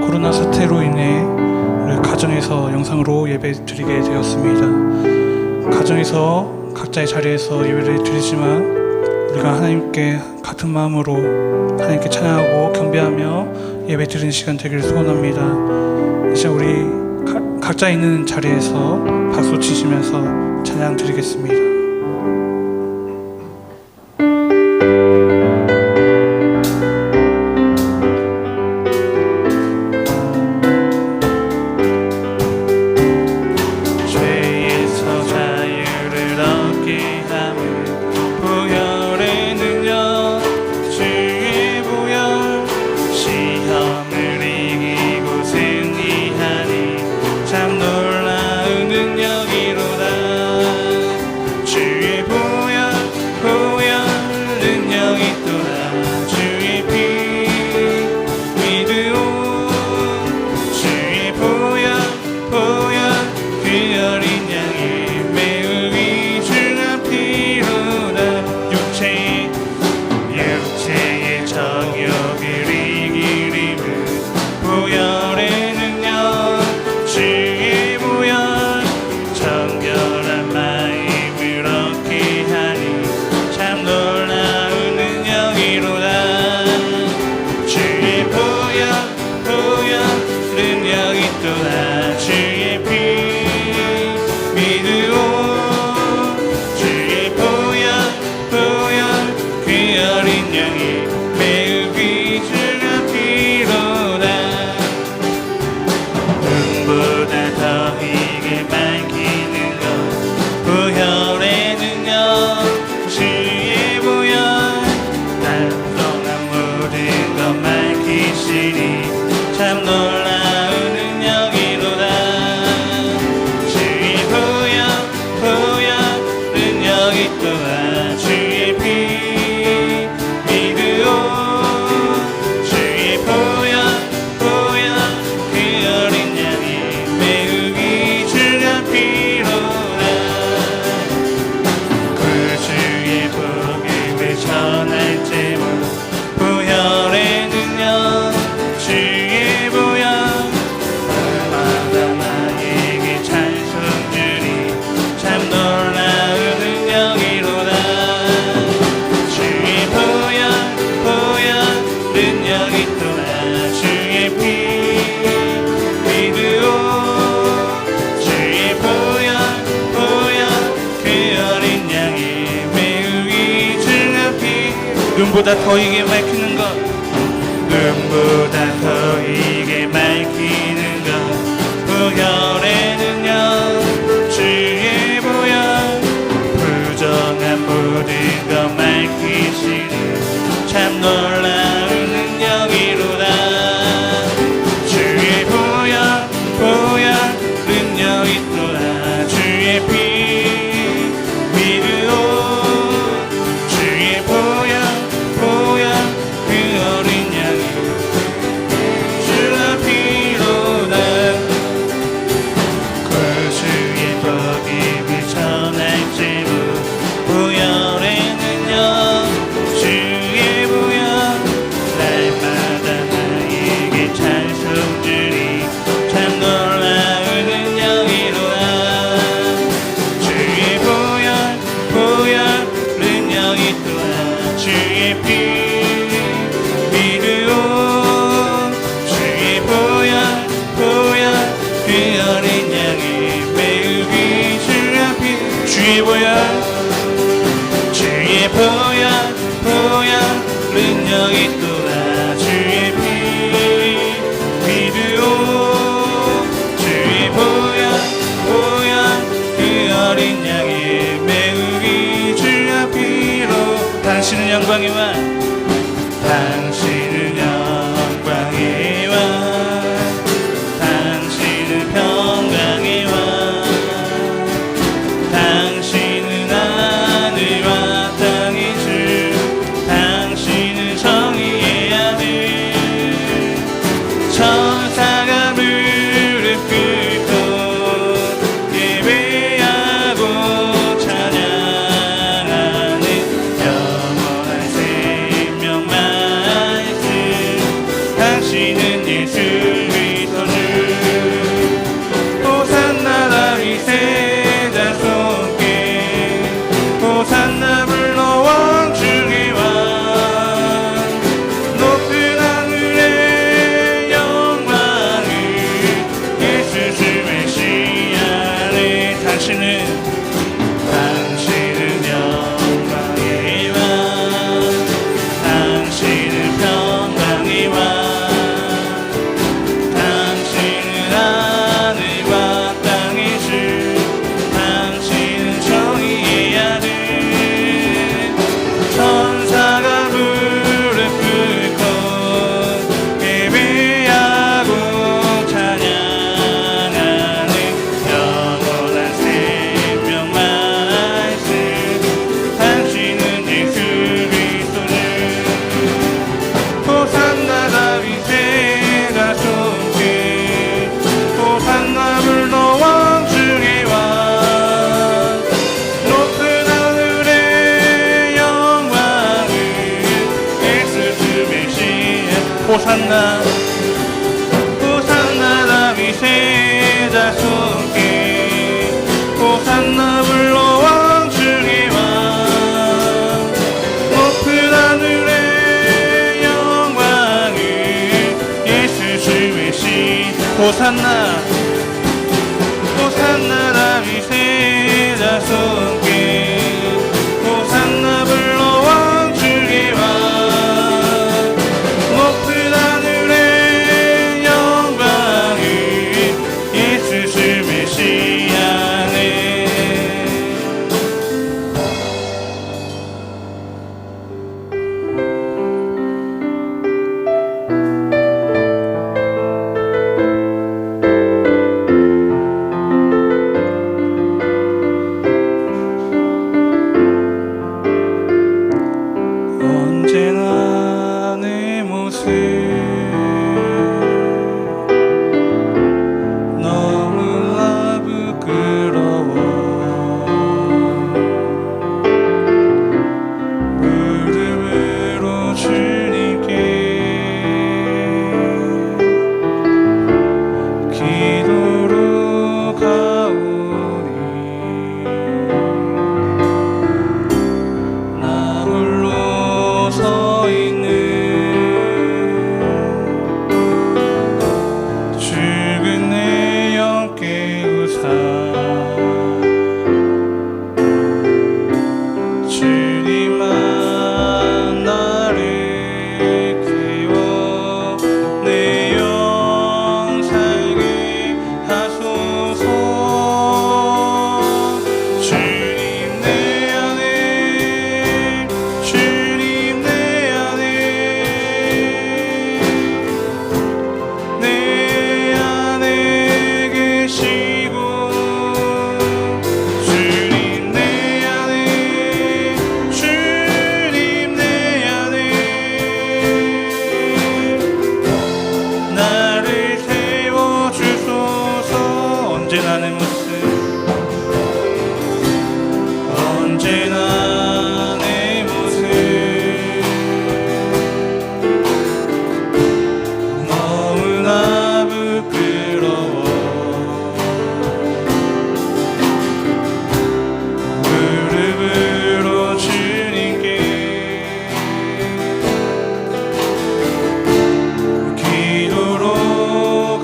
코로나 사태로 인해 가정에서 영상으로 예배 드리게 되었습니다. 가정에서 각자의 자리에서 예배를 드리지만 우리가 하나님께 같은 마음으로 하나님께 찬양하고 경배하며 예배 드리는 시간 되기를 소원합니다. 이제 우리 각자 있는 자리에서 박수 치시면서 찬양 드리겠습니다. 눈보다 더 이게 밝히는 것, 눈보다 더 이게 밝히는 것, 부혈의 능력, 주의 보혈, 부정한 모든 것 밝히시는 참 놀라운 능력이로다. 주의 보혈, 보혈, 능력이 또다. 주의 피 믿으오. 주의 보혈, 보혈, 그 어린 양이 주의 피로다. 구주의 복음을 전할 제물, 보혈의 능력, 주의 보혈, 날마다 나에게 찬송 주리. 참 놀라운 능력이로다. 주의 보혈, 보혈, 능력이 또한 주의 피 믿으오. 주의 보혈, 보혈, 그 어린 양의 매우기 주의 피. 주의 보혈, 주의 보혈, 보혈, 능력이 또한 주의 피 믿으오. 주의 보혈, 보혈, 그 어린 양의 매우기 주의 피로. 당신은 영광의 왕, 당신은 영광의 왕, 당신은 평강의 왕, 당신은 하늘과 땅의 주, 당신은 정의의 아들. 천사가 무릎 꿇고 예배하고 찬양하는 영원한 생명 말 호산나 호산나 다윗의 자손께 호산나 불러왕 주의 왕 높은 하늘의 영광을 예수 주의시 호산나 호산나 다윗의 자손께 호산나 불러왕 주의 왕 높은 하늘의 영광을 예수 주 메시아네. 언제나 내 모습 너무나 부끄러워 무릎으로 주님께 기도로 가오니 나 홀로 서 있는 죽은 내 영 깨우사 주님만 나를 깨워 내 영 살게 하소서. 주님 내 안에 주님 내 안에 내 안에 계시고 주님 내 안에 주님 내 안에 나를 세워주소서. 언제나 내 모습 언제나 내 모습 너무나 부끄러워 무릎으로 주님께 기도로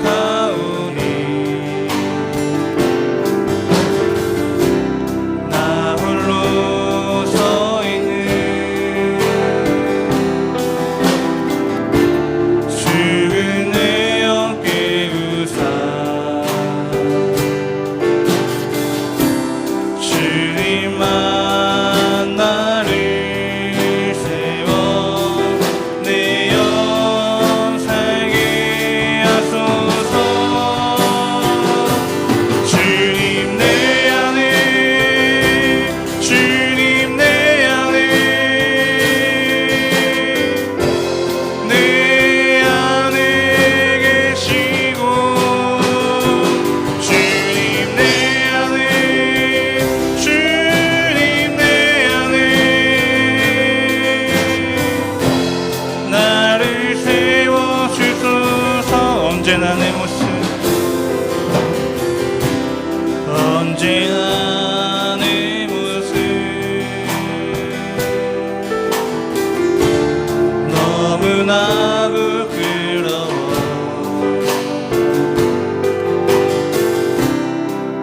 가오니 나 홀로 서 있는 죽은 내 영 깨우사 주님만 나를 세워 내 영 살게 하소서. 주님 내 안에 주님 내 안에 내 안에 계시고 주님 내 안에 주님 내 안에 나를 세워주소서. 언제나 내 모습 언제나 내 모습 너무나 부끄러워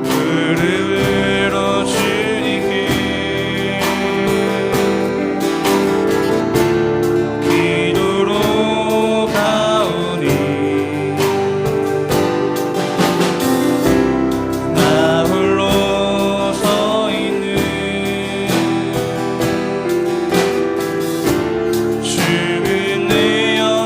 무릎으로 주님께 기도로 가오니 나 홀로 서 있는 죽은 내 영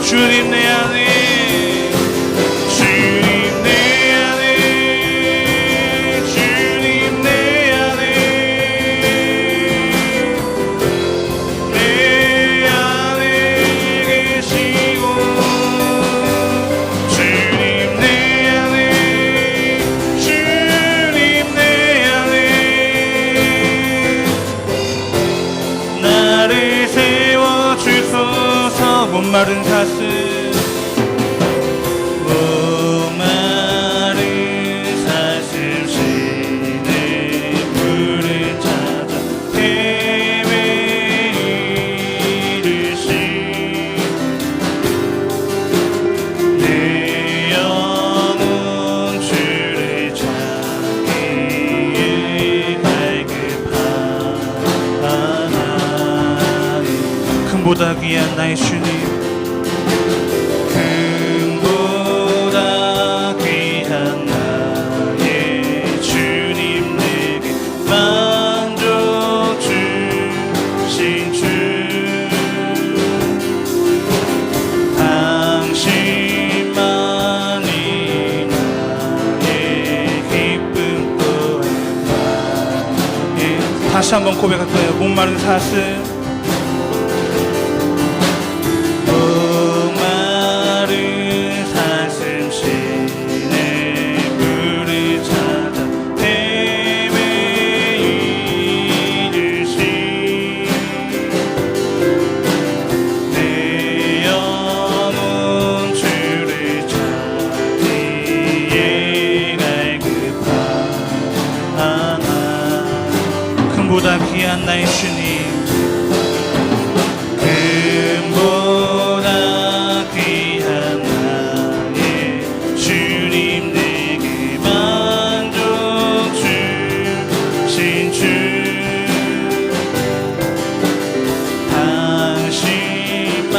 주님 내 안에 주님 내 안에 주님 내 안에 내 안에 계시고 주님 내 안에 주님 내 안에 나를 세워주소서. 목마른 사슴 목마른 사슴 시내 물을 찾아 헤매이듯이 내 영혼 주를 찾기에 발급하나니 금보다 귀한 나의 주님 금보다 귀한 나의 주님 내게 만족 주신 주 당신만이 나의 기쁨 또한 나의 다시 한번 고백할까요? 목마른 사슴 목마른 사슴 시내 물을 찾아 헤매이듯이 내 영혼 주를 찾기에 갈급하나 금보다 귀한 나의 주님 금보다 귀한 나의 주님 내게 만족 주신 주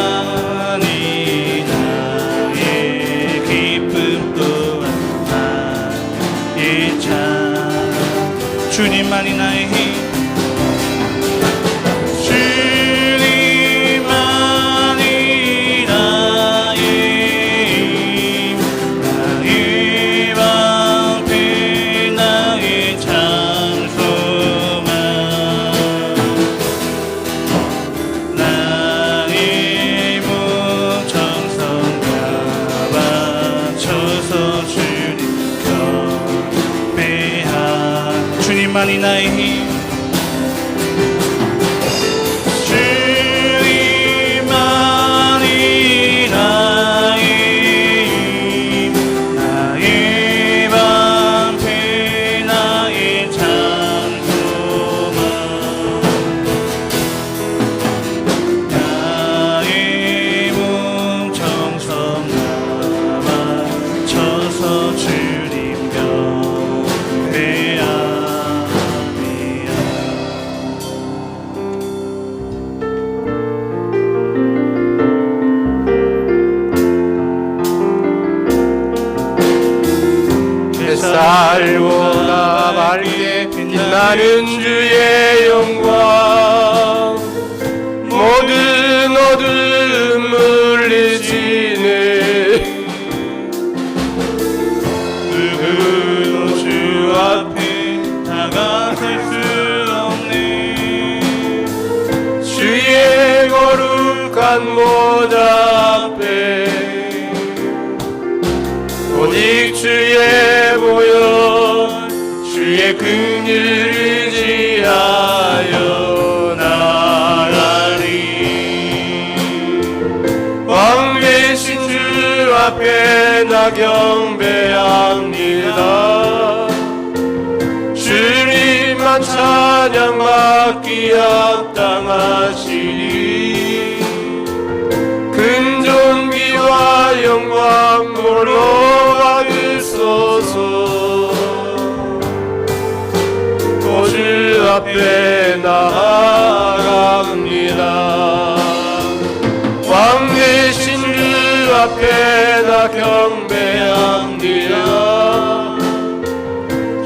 당신만이 나의 기쁨 또한 나의 찬양 주님만이 나의 힘 주님만이 나의 힘 주님만이 나의 힘 나의 방패 나의 장소만 나의 몸 정성 다 바쳐서 주님 곁에 햇살보다 밝게 빛나는 주의 영광 모든 어둠 물리치네 누구도 주 앞에 다가설 수 없네 주의 거룩한 모자 앞에 오직 주의 보혈 주의 긍휼을 의지하여 나가리 왕 되신 주 앞에 나 경배합니다 주님만 찬양받기 합당하시니 근존귀와 영광 홀로 받으소서 주 앞에 나아갑니다 왕 되신 주 앞에 나 경배합니다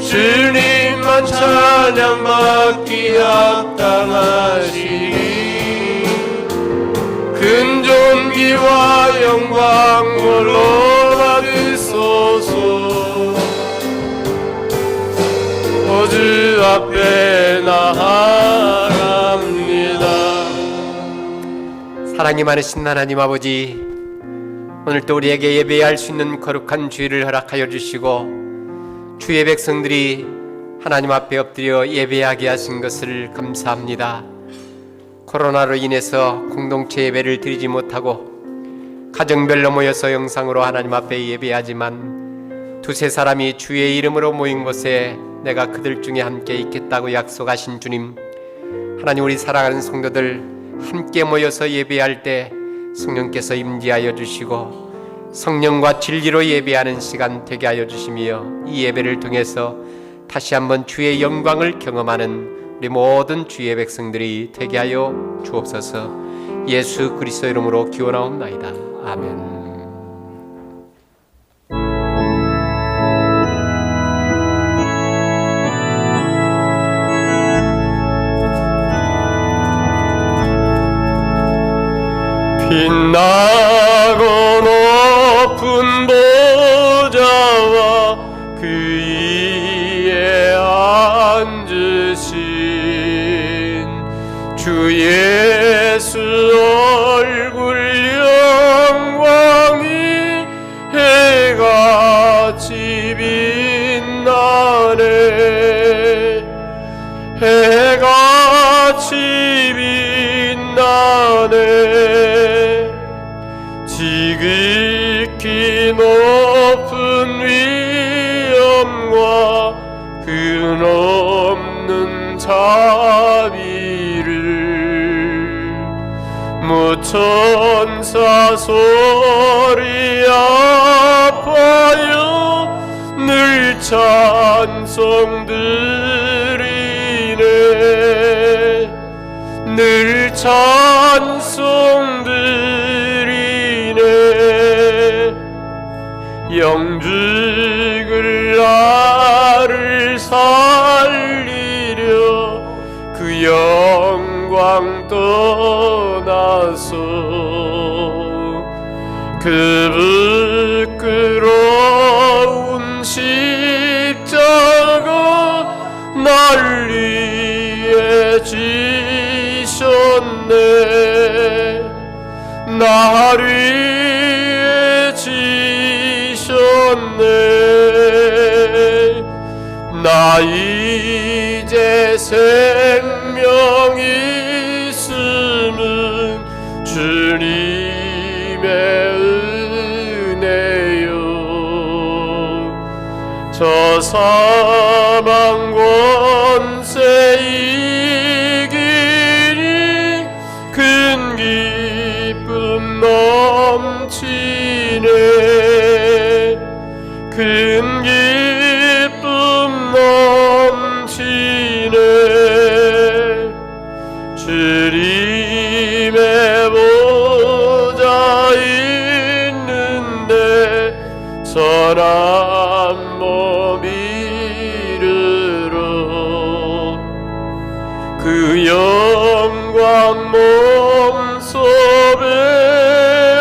주님만 찬양받기 합당하시니 근존귀와 영광 홀로 받으소서. 주 앞에 나아갑니다. 사랑이 많으신 하나님 아버지, 오늘도 우리에게 예배할 수 있는 거룩한 주일을 허락하여 주시고 주의 백성들이 하나님 앞에 엎드려 예배하게 하신 것을 감사합니다. 코로나로 인해서 공동체 예배를 드리지 못하고 가정별로 모여서 영상으로 하나님 앞에 예배하지만 두세 사람이 주의 이름으로 모인 곳에 내가 그들 중에 함께 있겠다고 약속하신 주님, 하나님, 우리 사랑하는 성도들 함께 모여서 예배할 때 성령께서 임재하여 주시고 성령과 진리로 예배하는 시간 되게 하여 주시며 이 예배를 통해서 다시 한번 주의 영광을 경험하는 우리 모든 주의 백성들이 되게 하여 주옵소서. 예수 그리스도 이름으로 기원하옵나이다. 아멘. 빛나고 높은 보좌와 그 위에 앉으신 주 예수 얼굴 영광이 해같이 빛나네. 해같이 빛나네. 지극히 높은 위엄과 근없는 자비를 무천사 소리 아파요 늘 찬송드리네. 늘 찬송드리네. 영죽을 나를 살리려 그 영광 떠나서 그 부끄러운 십자가 날 위해 지셨네. 날 위해 지셨네. 나 이제 생명 있음은 주님의 은혜요. 저 사망 권세 이기니 큰 기쁨 넘치네. 큰 기쁨 넘치네. 주님의 보좌 있는데 선한 몸 이르러 그 영광 몸소에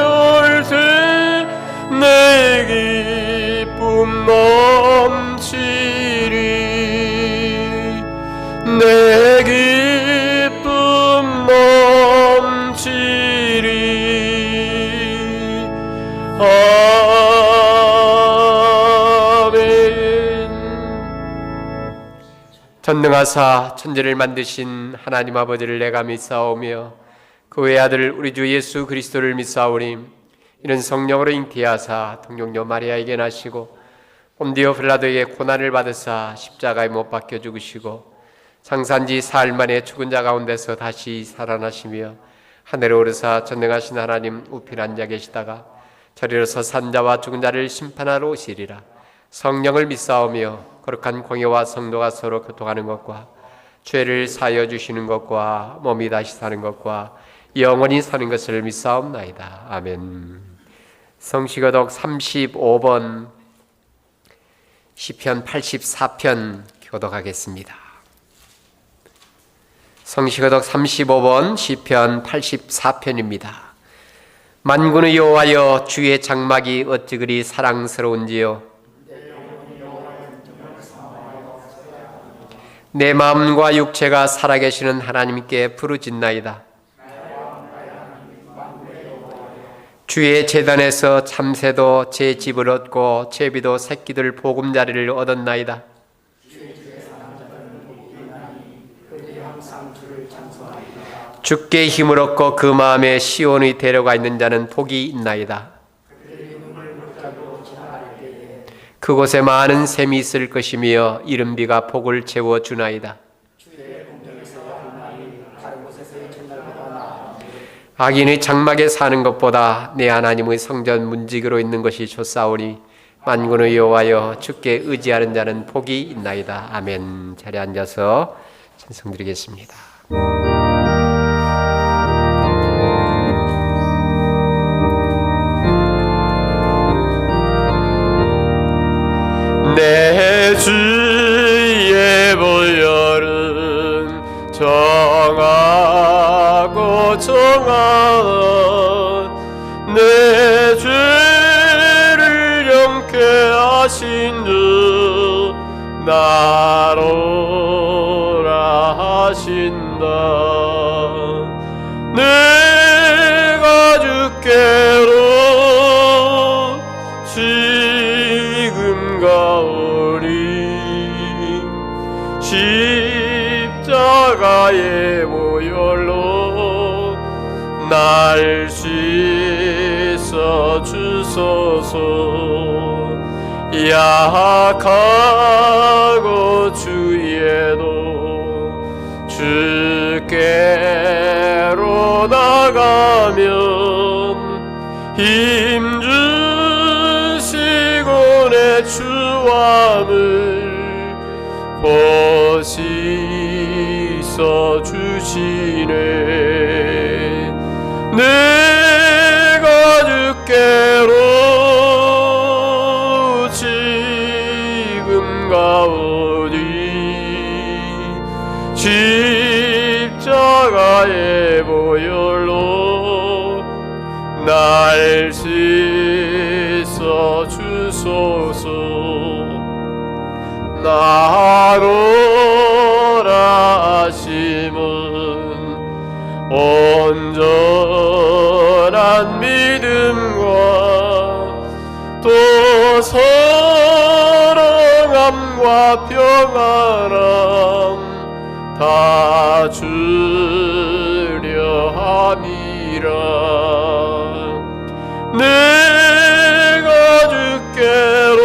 올 때 내 기쁨 넘치리. 내 기쁨 넘치리. 아멘. 전능하사 천지를 만드신 하나님 아버지를 내가 믿사오며 그 외아들 우리 주 예수 그리스도를 믿사오니 이는 성령으로 잉태하사 동정녀 마리아에게 나시고 본디오 빌라도에게 고난을 받으사 십자가에 못 박혀 죽으시고 장산지 사흘 만에 죽은 자 가운데서 다시 살아나시며 하늘에 오르사 전능하신 하나님 우편 앉아 계시다가 저리로서 산자와 죽은 자를 심판하러 오시리라. 성령을 믿사오며 거룩한 공예와 성도가 서로 교통하는 것과 죄를 사하여 주시는 것과 몸이 다시 사는 것과 영원히 사는 것을 믿사옵나이다. 아멘. 성시교독 35번 시편 84편 교독하겠습니다. 성시교독 35번 시편 84편입니다. 만군의 여호와여, 주의 장막이 어찌 그리 사랑스러운지요. 내 마음과 육체가 살아계시는 하나님께 부르짖나이다. 주의 제단에서 참새도 제 집을 얻고 제비도 새끼들 보금자리를 얻었나이다. 주께 힘을 얻고 그 마음에 시온의 데려가 있는 자는 복이 있나이다. 그곳에 많은 샘이 있을 것이며 이른 비가 복을 채워 주나이다. 악인의 장막에 사는 것보다 내 하나님의 성전 문지기로 있는 것이 좋사오니 만군의 여호와여, 주께 의지하는 자는 복이 있나이다. 아멘. 자리에 앉아서 찬송드리겠습니다. 내 주의 보혈은 정하고 정한 내 죄를 영케 하신 주 나로라 하신다. 내가 주께로 지금 가오리. 십자가의 보혈로 날 씻어 주소서. 약하고 주의에도 주께로 나가면 힘주시고 내 주함을 보시서 주시네. 내가 주께로 지금 가오니 십자가의 보혈로 날 씻어 주소서. 나로라 하심은 온전한 믿음과 또 사랑함과 평안함 다 주려 함이라. 내가 주께로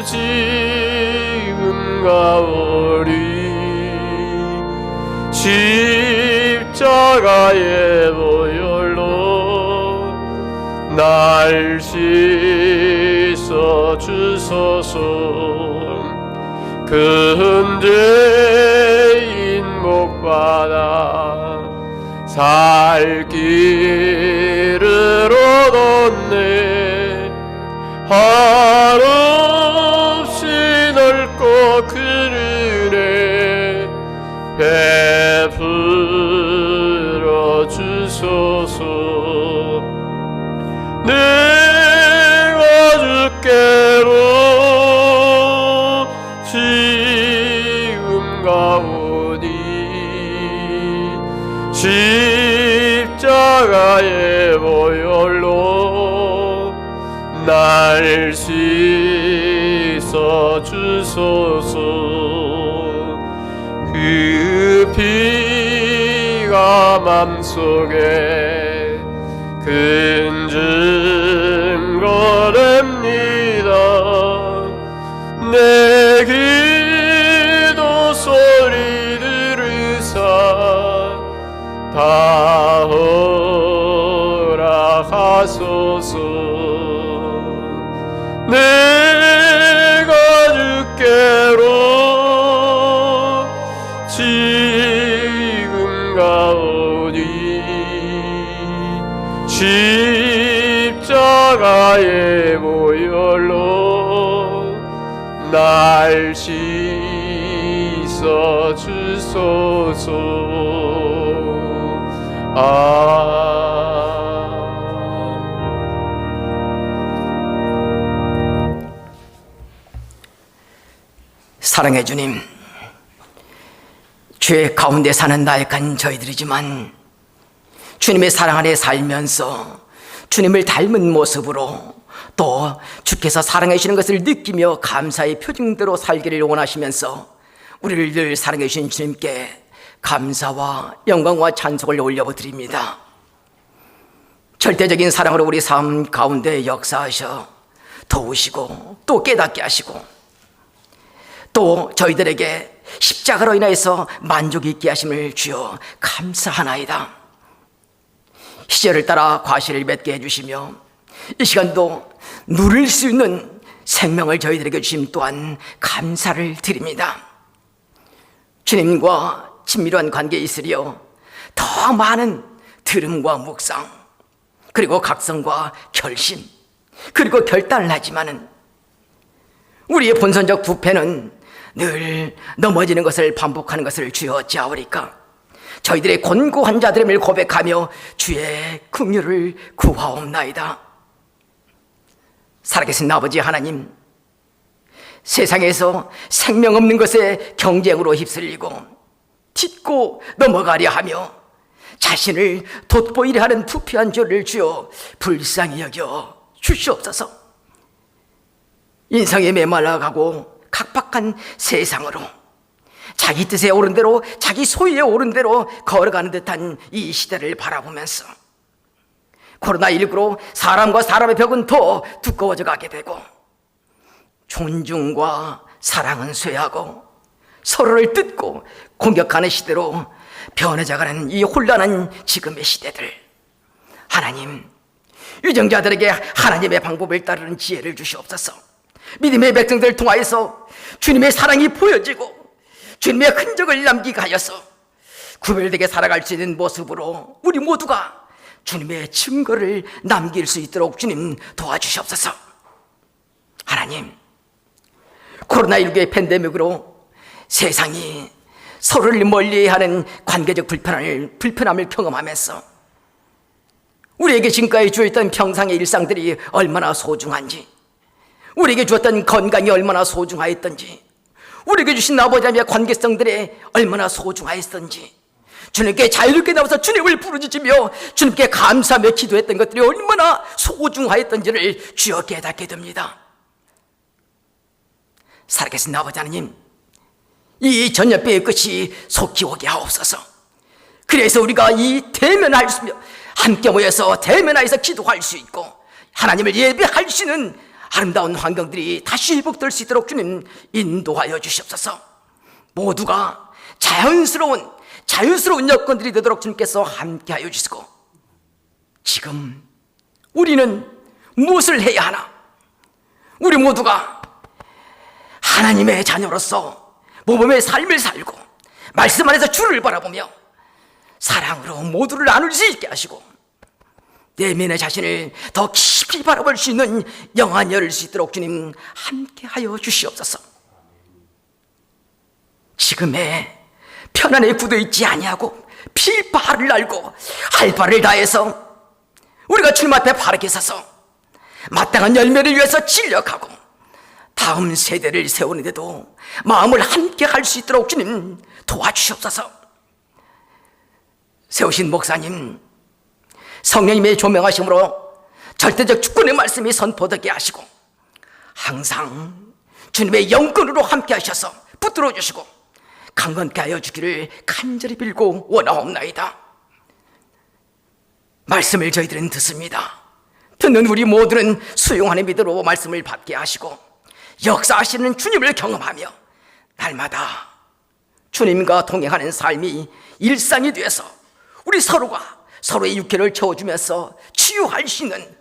지금 가오리. 십자가의 보혈로 날 씻어 주소서. 큰 죄인 목받아 살 길을 얻었네. 한없이 넓고 큰 은혜 베풀어 주소서. 내가 주께로 지금 가오니 십자가의 보혈로 날 씻어 주소서. 그 피가 맘속에 큰 증거 됩니다. 내 기도 소리 들으사 다 허락하소서. 내가 주께로 지금 가오니 십자가의 보혈로 날 씻어 주소서. 사랑해 주님, 죄 가운데 사는 나약한 저희들이지만 주님의 사랑 안에 살면서 주님을 닮은 모습으로 또 주께서 사랑해 주시는 것을 느끼며 감사의 표징대로 살기를 원하시면서 우리를 늘 사랑해 주신 주님께 감사와 영광과 찬송을 올려드립니다. 절대적인 사랑으로 우리 삶 가운데 역사하셔 도우시고 또 깨닫게 하시고 또 저희들에게 십자가로 인하여서 만족 있게 하심을 주여 감사하나이다. 시절을 따라 과실을 맺게 해주시며 이 시간도 누릴 수 있는 생명을 저희들에게 주심 또한 감사를 드립니다. 주님과 친밀한 관계에 있으려 더 많은 들음과 묵상 그리고 각성과 결심 그리고 결단을 하지만은 우리의 본선적 부패는 늘 넘어지는 것을 반복하는 것을 주여 어찌하오리까. 저희들의 곤고한 자들임을 고백하며 주의 긍휼을 구하옵나이다. 살아계신 아버지 하나님, 세상에서 생명 없는 것에 경쟁으로 휩쓸리고 딛고 넘어가려 하며 자신을 돋보이려 하는 부패한 죄를 주여 불쌍히 여겨 주시옵소서. 인생에 메말라가고 각박한 세상으로 자기 뜻에 오른 대로 자기 소유에 오른 대로 걸어가는 듯한 이 시대를 바라보면서 코로나19로 사람과 사람의 벽은 더 두꺼워져 가게 되고 존중과 사랑은 쇠하고 서로를 뜯고 공격하는 시대로 변해져가는 이 혼란한 지금의 시대들, 하나님, 유정자들에게 하나님의 방법을 따르는 지혜를 주시옵소서. 믿음의 백성들을 통하여서 주님의 사랑이 보여지고 주님의 흔적을 남기게 하여서 구별되게 살아갈 수 있는 모습으로 우리 모두가 주님의 증거를 남길 수 있도록 주님 도와주시옵소서. 하나님, 코로나19의 팬데믹으로 세상이 서로를 멀리하는 관계적 불편함을 경험하면서 우리에게 지금까지 주었던 평상의 일상들이 얼마나 소중한지, 우리에게 주었던 건강이 얼마나 소중하였던지, 우리에게 주신 아버지 하나님의 관계성들이 얼마나 소중하였던지, 주님께 자유롭게 나와서 주님을 부르짖으며 주님께 감사하며 기도했던 것들이 얼마나 소중하였던지를 주여 깨닫게 됩니다. 살아계신 아버지 하나님, 이 전염병의 끝이 속히 오게 하옵소서. 그래서 우리가 이 대면할 수 있으며 함께 모여서 대면하여서 기도할 수 있고 하나님을 예배할 수 있는 아름다운 환경들이 다시 회복될 수 있도록 주님 인도하여 주시옵소서. 모두가 자연스러운 여건들이 되도록 주님께서 함께하여 주시고, 지금 우리는 무엇을 해야 하나? 우리 모두가 하나님의 자녀로서 모범의 삶을 살고 말씀 안에서 주를 바라보며 사랑으로 모두를 나눌 수 있게 하시고 내면의 자신을 더 깊이 바라볼 수 있는 영안이 열릴 수 있도록 주님 함께하여 주시옵소서. 지금의 편안에 굳어있지 아니하고 필바를 알고 할 바를 다해서 우리가 주님 앞에 바르게 서서 마땅한 열매를 위해서 진력하고 다음 세대를 세우는데도 마음을 함께 할 수 있도록 주님 도와주시옵소서. 세우신 목사님, 성령님의 조명하심으로 절대적 주권의 말씀이 선포되게 하시고 항상 주님의 영권으로 함께 하셔서 붙들어 주시고 강건케 하여 주기를 간절히 빌고 원하옵나이다. 말씀을 저희들은 듣습니다. 듣는 우리 모두는 수용하는 믿음으로 말씀을 받게 하시고 역사하시는 주님을 경험하며 날마다 주님과 동행하는 삶이 일상이 되어서 우리 서로가 서로의 육체를 채워주면서 치유할 수 있는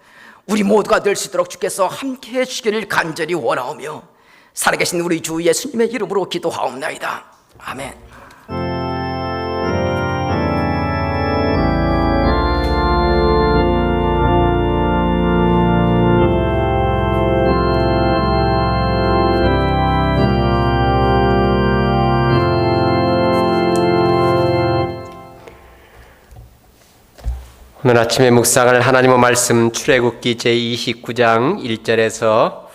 우리 모두가 될 수 있도록 주께서 함께해 주시기를 간절히 원하오며 살아계신 우리 주 예수님의 이름으로 기도하옵나이다. 아멘. 오늘 아침에 묵상할 하나님의 말씀 출애굽기 제29장 1절에서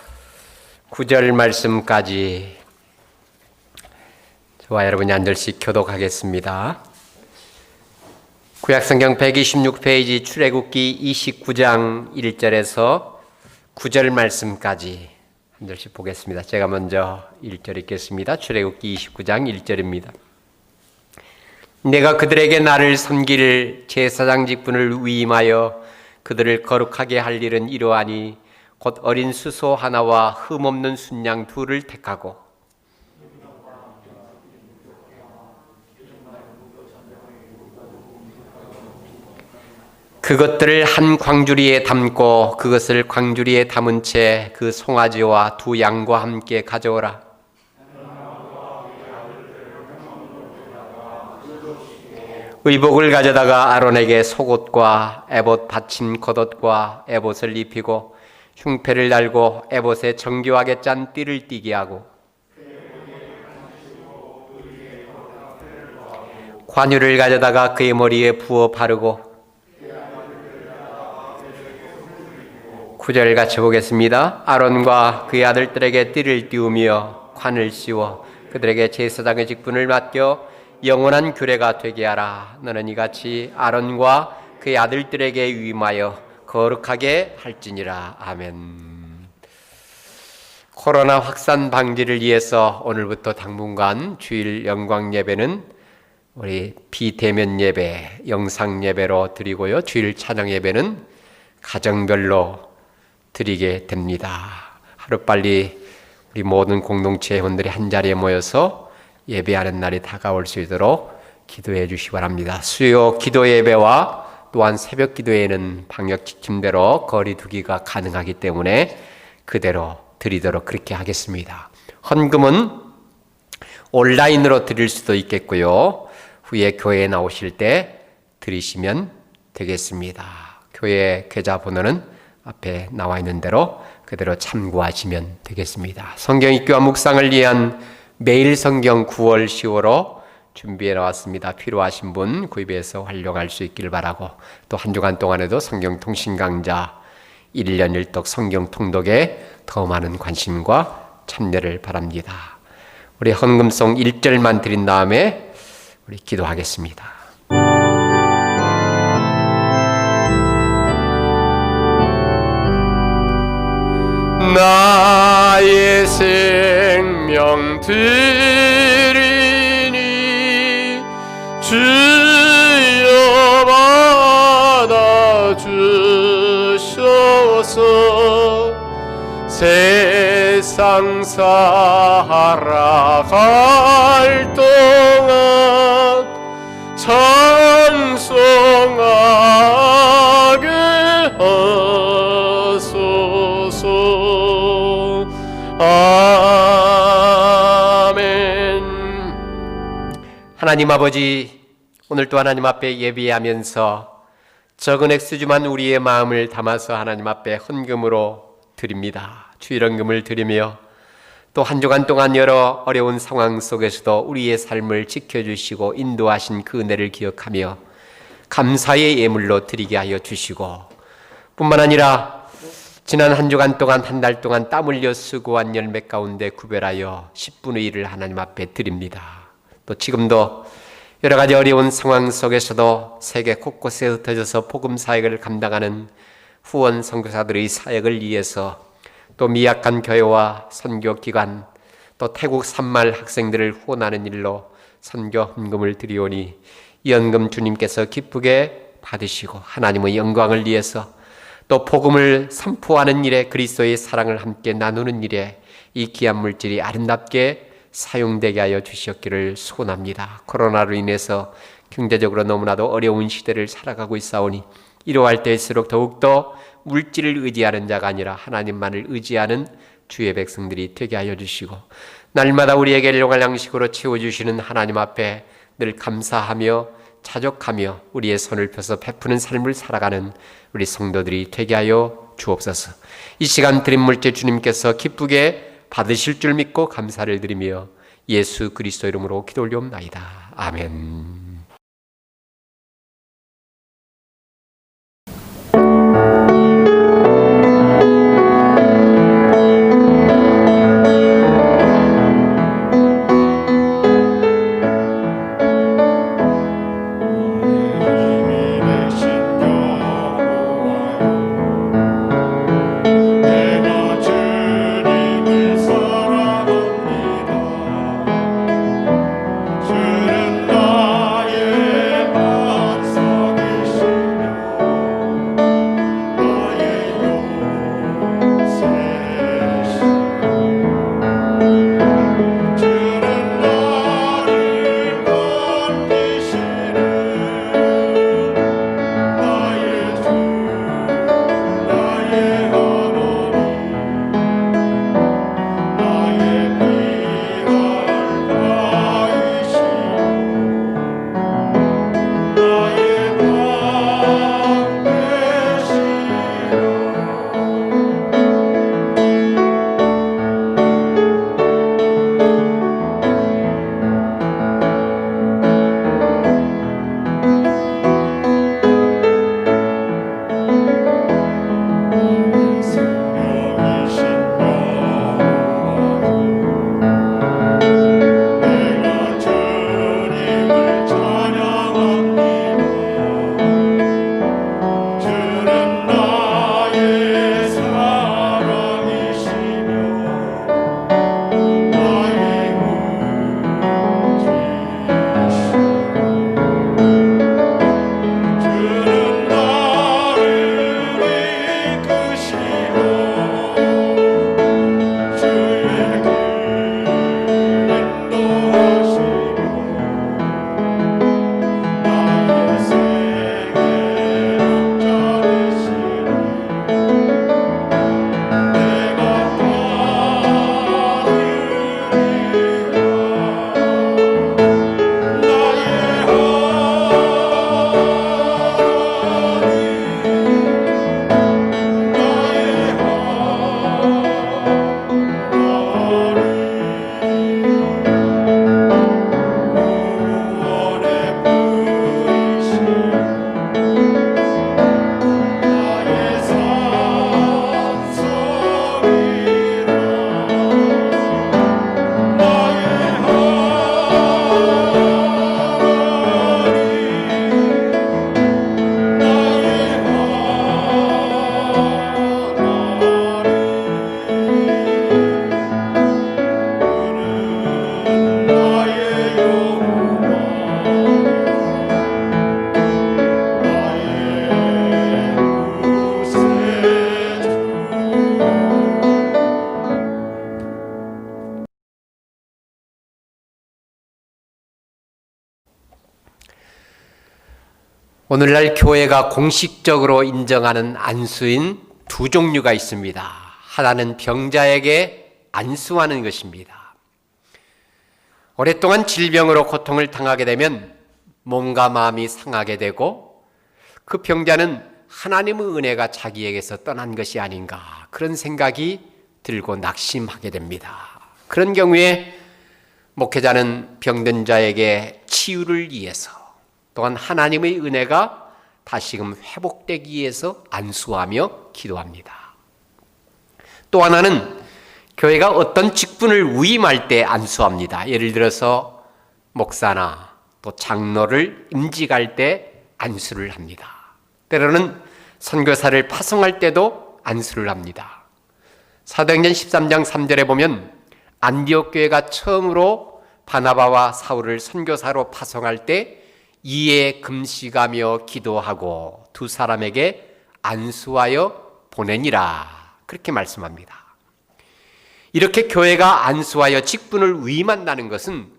9절 말씀까지 저와 여러분이 앉을씩 교독하겠습니다. 구약성경 126페이지 출애굽기 29장 1절에서 9절 말씀까지 한 절씩 보겠습니다. 제가 먼저 1절 읽겠습니다. 출애굽기 29장 1절입니다. 내가 그들에게 나를 섬길 제사장 직분을 위임하여 그들을 거룩하게 할 일은 이러하니 곧 어린 수소 하나와 흠없는 순양 둘을 택하고 그것들을 한 광주리에 담고 그것을 광주리에 담은 채 그 송아지와 두 양과 함께 가져오라. 의복을 가져다가 아론에게 속옷과 에봇 받침 겉옷과 에봇을 입히고 흉패를 달고 에봇에 정교하게 짠 띠를 띠게 하고 관유를 가져다가 그의 머리에 부어 바르고 9절 같이 보겠습니다. 아론과 그의 아들들에게 띠를 띄우며 관을 씌워 그들에게 제사장의 직분을 맡겨 영원한 규례가 되게 하라. 너는 이같이 아론과 그의 아들들에게 위임하여 거룩하게 할지니라. 아멘. 코로나 확산 방지를 위해서 오늘부터 당분간 주일 영광 예배는 우리 비대면 예배, 영상 예배로 드리고요. 주일 찬양 예배는 가정별로 드리게 됩니다. 하루빨리 우리 모든 공동체 회원들이 한자리에 모여서 예배하는 날이 다가올 수 있도록 기도해 주시기 바랍니다. 수요 기도 예배와 또한 새벽 기도에는 방역 지침대로 거리 두기가 가능하기 때문에 그대로 드리도록 그렇게 하겠습니다. 헌금은 온라인으로 드릴 수도 있겠고요. 후에 교회에 나오실 때 드리시면 되겠습니다. 교회 계좌번호는 앞에 나와 있는 대로 그대로 참고하시면 되겠습니다. 성경 읽기와 묵상을 위한 매일 성경 9월 10월호 준비해 나왔습니다. 필요하신 분 구입해서 활용할 수 있기를 바라고 또 한 주간 동안에도 성경 통신 강좌 1년 1독 성경 통독에 더 많은 관심과 참여를 바랍니다. 우리 헌금송 1절만 드린 다음에 우리 기도하겠습니다. 나의 생명 드리니 주여 받아주셔서 세상 살아갈 동안 찬송하게 하소서. 아멘. 하나님 아버지, 오늘도 하나님 앞에 예배하면서 적은 액수지만 우리의 마음을 담아서 하나님 앞에 헌금으로 드립니다. 주일헌금을 드리며 또 한 주간 동안 여러 어려운 상황 속에서도 우리의 삶을 지켜주시고 인도하신 그 은혜를 기억하며 감사의 예물로 드리게 하여 주시고 뿐만 아니라 지난 한 주간 동안 한 달 동안 땀 흘려 수고한 열매 가운데 구별하여 10분의 1을 하나님 앞에 드립니다. 또 지금도 여러 가지 어려운 상황 속에서도 세계 곳곳에 흩어져서 복음 사역을 감당하는 후원 선교사들의 사역을 위해서 또 미약한 교회와 선교기관 또 태국 산말 학생들을 후원하는 일로 선교 헌금을 드리오니 이 헌금 주님께서 기쁘게 받으시고 하나님의 영광을 위해서 또 복음을 선포하는 일에 그리스도의 사랑을 함께 나누는 일에 이 귀한 물질이 아름답게 사용되게 하여 주시었기를 소원합니다. 코로나로 인해서 경제적으로 너무나도 어려운 시대를 살아가고 있사오니 이러할 때일수록 더욱더 물질을 의지하는 자가 아니라 하나님만을 의지하는 주의 백성들이 되게 하여 주시고 날마다 우리에게 일용할 양식으로 채워주시는 하나님 앞에 늘 감사하며 자족하며 우리의 손을 펴서 베푸는 삶을 살아가는 우리 성도들이 되게 하여 주옵소서. 이 시간 드린 물질 주님께서 기쁘게 받으실 줄 믿고 감사를 드리며 예수 그리스도 이름으로 기도 올리옵나이다. 아멘. 오늘날 교회가 공식적으로 인정하는 안수인 두 종류가 있습니다. 하나는 병자에게 안수하는 것입니다. 오랫동안 질병으로 고통을 당하게 되면 몸과 마음이 상하게 되고 그 병자는 하나님의 은혜가 자기에게서 떠난 것이 아닌가 그런 생각이 들고 낙심하게 됩니다. 그런 경우에 목회자는 병든 자에게 치유를 위해서 또한 하나님의 은혜가 다시금 회복되기 위해서 안수하며 기도합니다. 또 하나는 교회가 어떤 직분을 위임할 때 안수합니다. 예를 들어서 목사나 또 장로를 임직할 때 안수를 합니다. 때로는 선교사를 파송할 때도 안수를 합니다. 사도행전 13장 3절에 보면 안디옥 교회가 처음으로 바나바와 사울을 선교사로 파송할 때 이에 금식하며 기도하고 두 사람에게 안수하여 보내니라 그렇게 말씀합니다. 이렇게 교회가 안수하여 직분을 위임한다는 것은